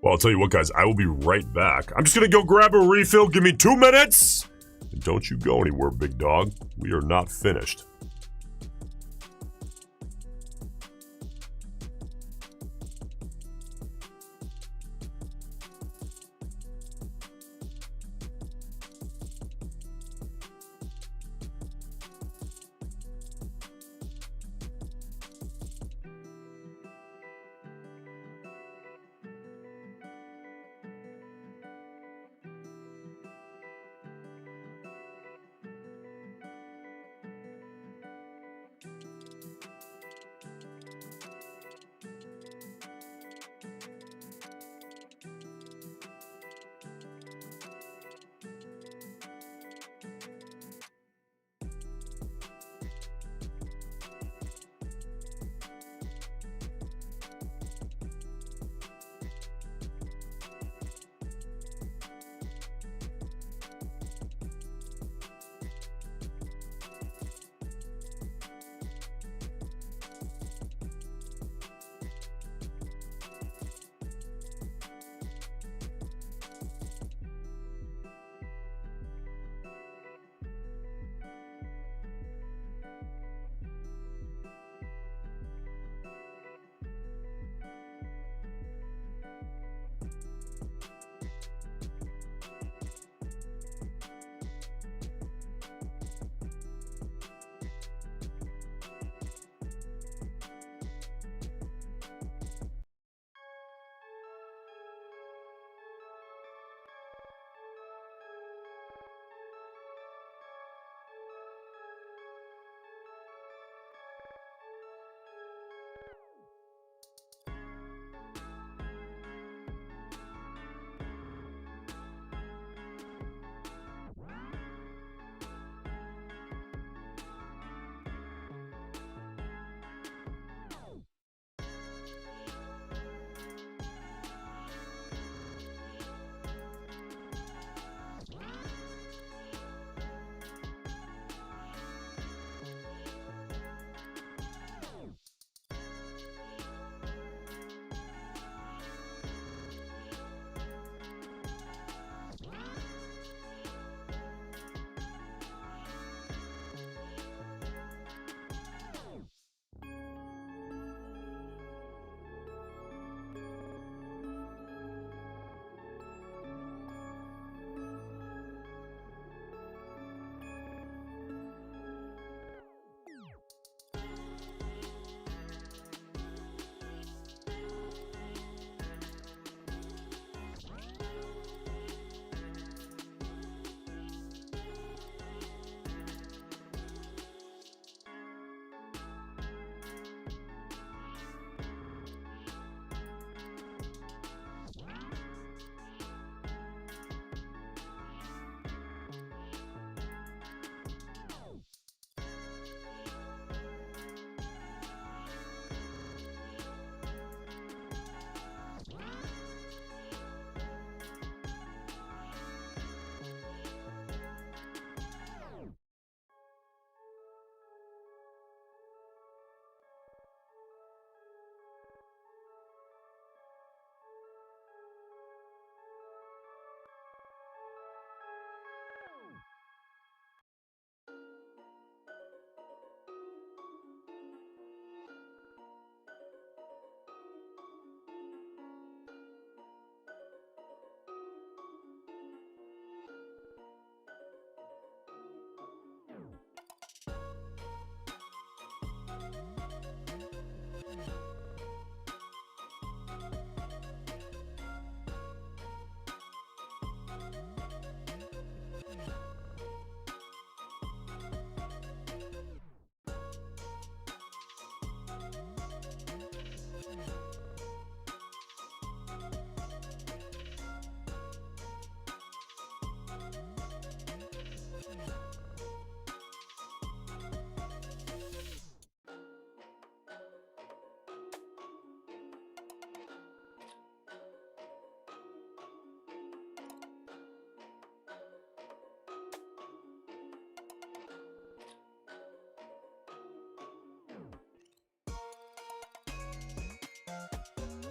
Well, I'll tell you what, guys, I will be right back. I'm just going to go grab a refill. Give me 2 minutes. And don't you go anywhere, big dog. We are not finished.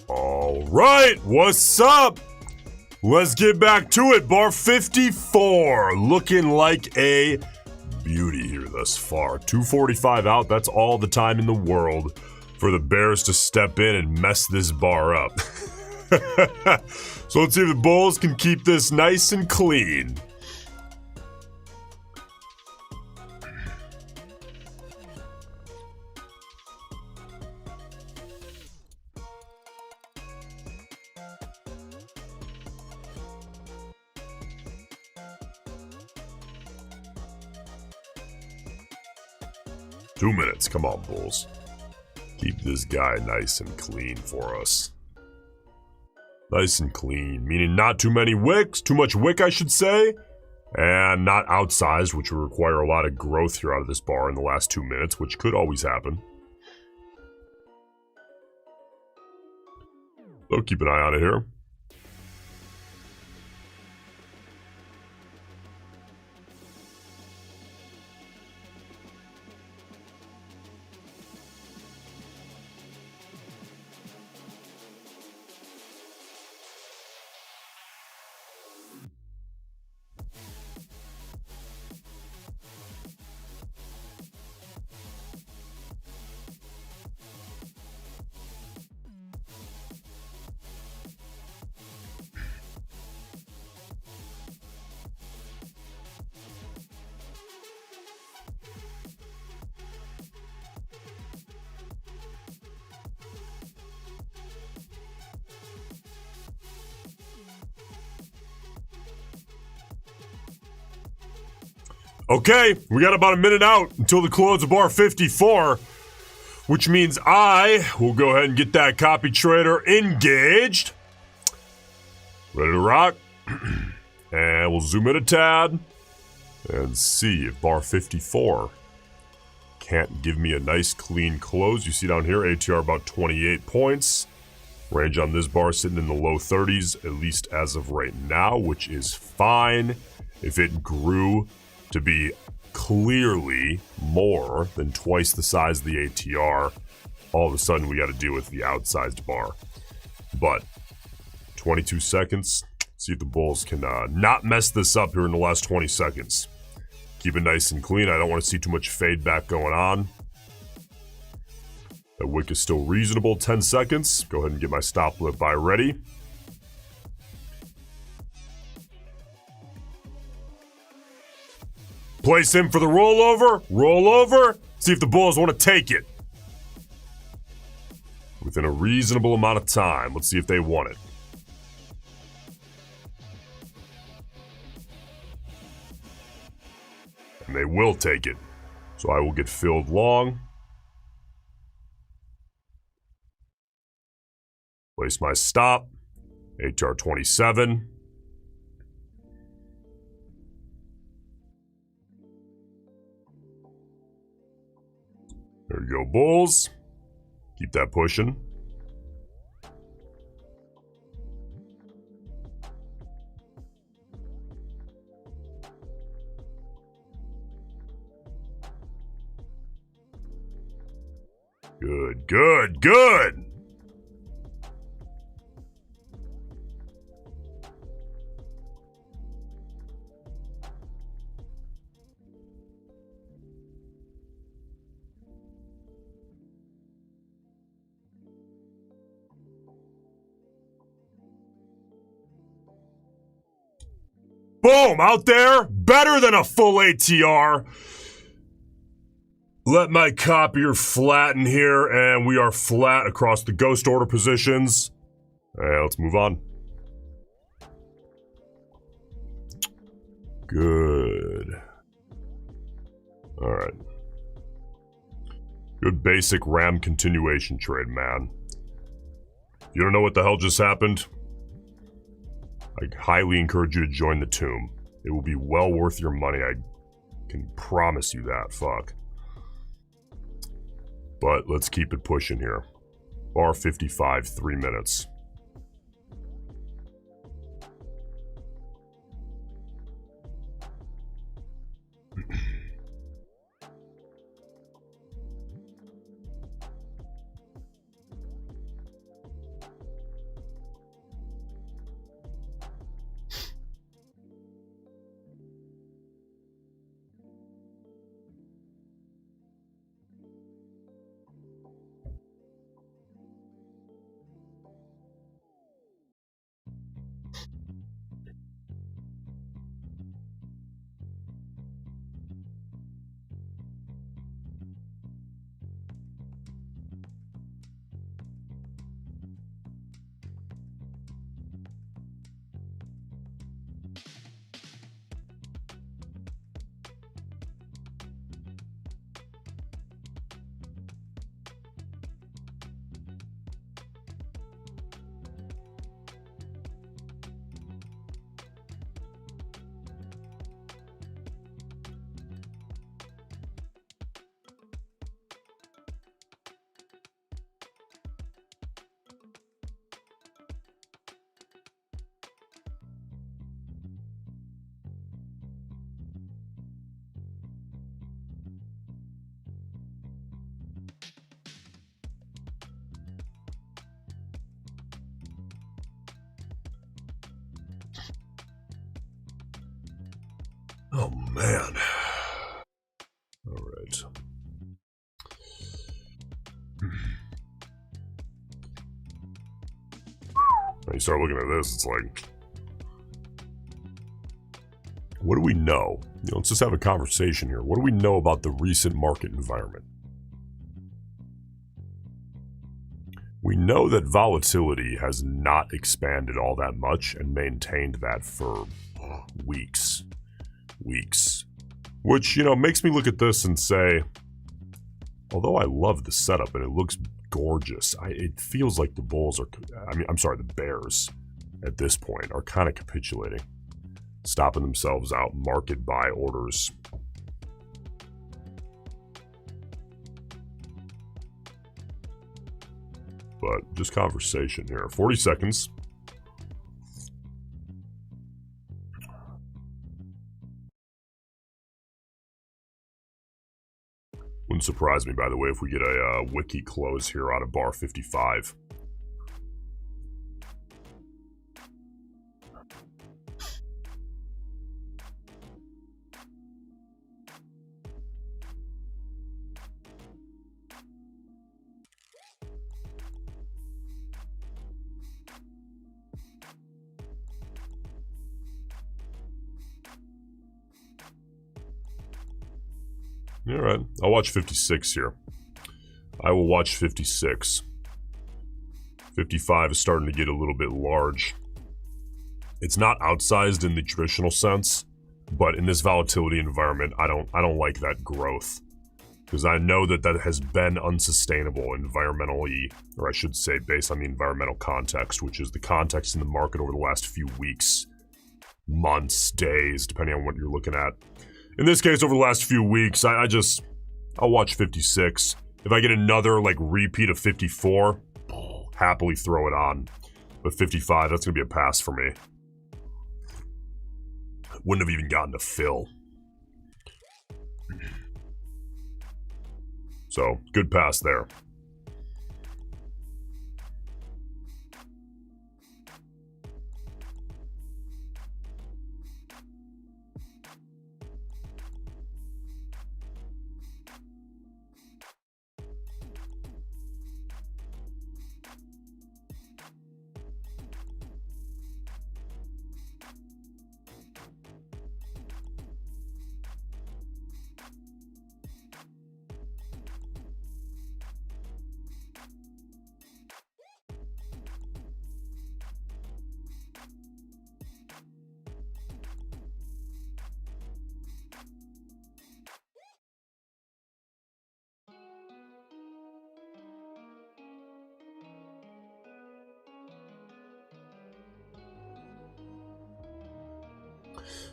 All right, what's up? Let's get back to it. Bar 54, looking like a beauty here thus far. 245 out, that's all the time in the world for the bears to step in and mess this bar up. So let's see if the bulls can keep this nice and clean. Two minutes. Come on, bulls. Keep this guy nice and clean for us. Nice and clean, meaning not too many wicks, too much wick, I should say, and not outsized, which will require a lot of growth here out of this bar in the last 2 minutes, which could always happen. So keep an eye on it here. Okay, we got about a minute out until the close of bar 54, which means I will go ahead and get that copy trader engaged. Ready to rock? And we'll zoom in a tad and see if bar 54 can't give me a nice clean close. You see down here, ATR about 28 points. Range on this bar sitting in the low 30s, at least as of right now, which is fine. If it grew to be clearly more than twice the size of the ATR, all of a sudden we got to deal with the outsized bar. But 22 seconds. See if the bulls can not mess this up here in the last 20 seconds. Keep it nice and clean. I don't want to see too much fade back going on. That wick is still reasonable. 10 seconds. Go ahead and get my stop limit buy ready. Place him for the rollover. Rollover. See if the bulls want to take it. Within a reasonable amount of time. Let's see if they want it. And they will take it. So I will get filled long. Place my stop. ATR 27. There you go, bulls. Keep that pushing. Good, good, good. Boom, out there, better than a full ATR. Let my copier flatten here, and we are flat across the ghost order positions. Let's move on. Good. Alright. Good basic RAM continuation trade, man. If you don't know what the hell just happened, I highly encourage you to join the tomb. It will be well worth your money, I can promise you that, fuck. But let's keep it pushing here. Bar 55, 3 minutes. Oh, man. All right. When you start looking at this, it's like, what do we know? You know, let's just have a conversation here. What do we know about the recent market environment? We know that volatility has not expanded all that much and maintained that for weeks. Which, you know, makes me look at this and say, although I love the setup and it looks gorgeous, it feels like the bulls are, the bears at this point are kind of capitulating, stopping themselves out, market buy orders. But just conversation here. 40 seconds. Wouldn't surprise me, by the way, if we get a wiki close here out of bar 55. All right, I'll watch 56 here. I will watch 56. 55 is starting to get a little bit large. It's not outsized in the traditional sense, but in this volatility environment, I don't like that growth, because I know that has been unsustainable environmentally, or I should say based on the environmental context, which is the context in the market over the last few weeks, months, days, depending on what you're looking at. In this case, over the last few weeks, I'll watch 56. If I get another, like, repeat of 54, happily throw it on. But 55, that's going to be a pass for me. Wouldn't have even gotten to fill. So, good pass there.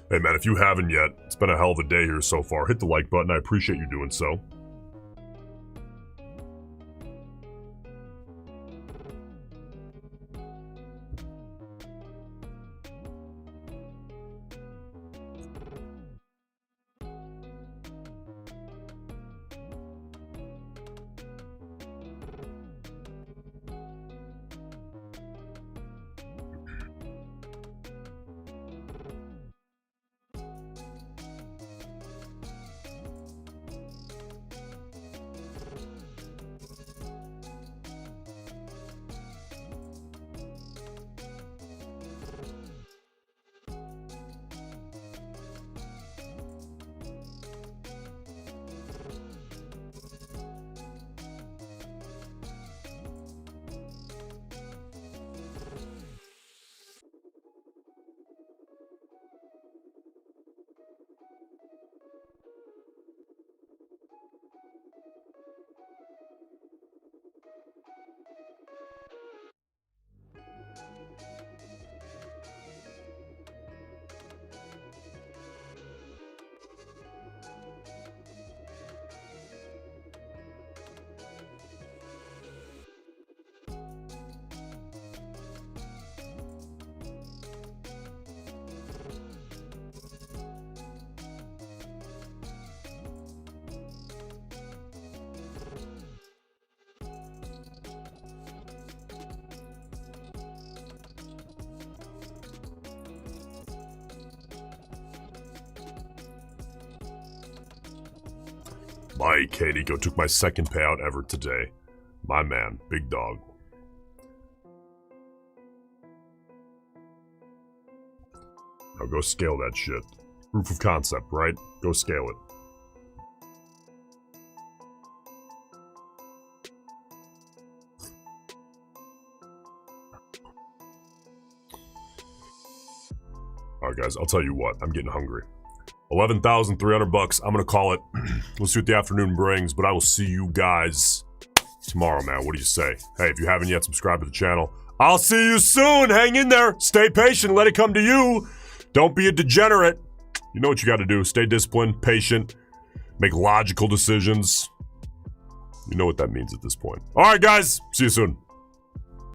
Hey man, if you haven't yet, it's been a hell of a day here so far. Hit the like button, I appreciate you doing so. Mike, hey Nico, took my second payout ever today. My man, big dog. Now go scale that shit. Proof of concept, right? Go scale it. Alright guys, I'll tell you what, I'm getting hungry. 11,300 bucks. I'm gonna call it. We'll see what the afternoon brings, but I will see you guys tomorrow, man. What do you say? Hey, if you haven't yet, subscribe to the channel. I'll see you soon. Hang in there. Stay patient. Let it come to you. Don't be a degenerate. You know what you got to do. Stay disciplined, patient, make logical decisions. You know what that means at this point. All right, guys. See you soon.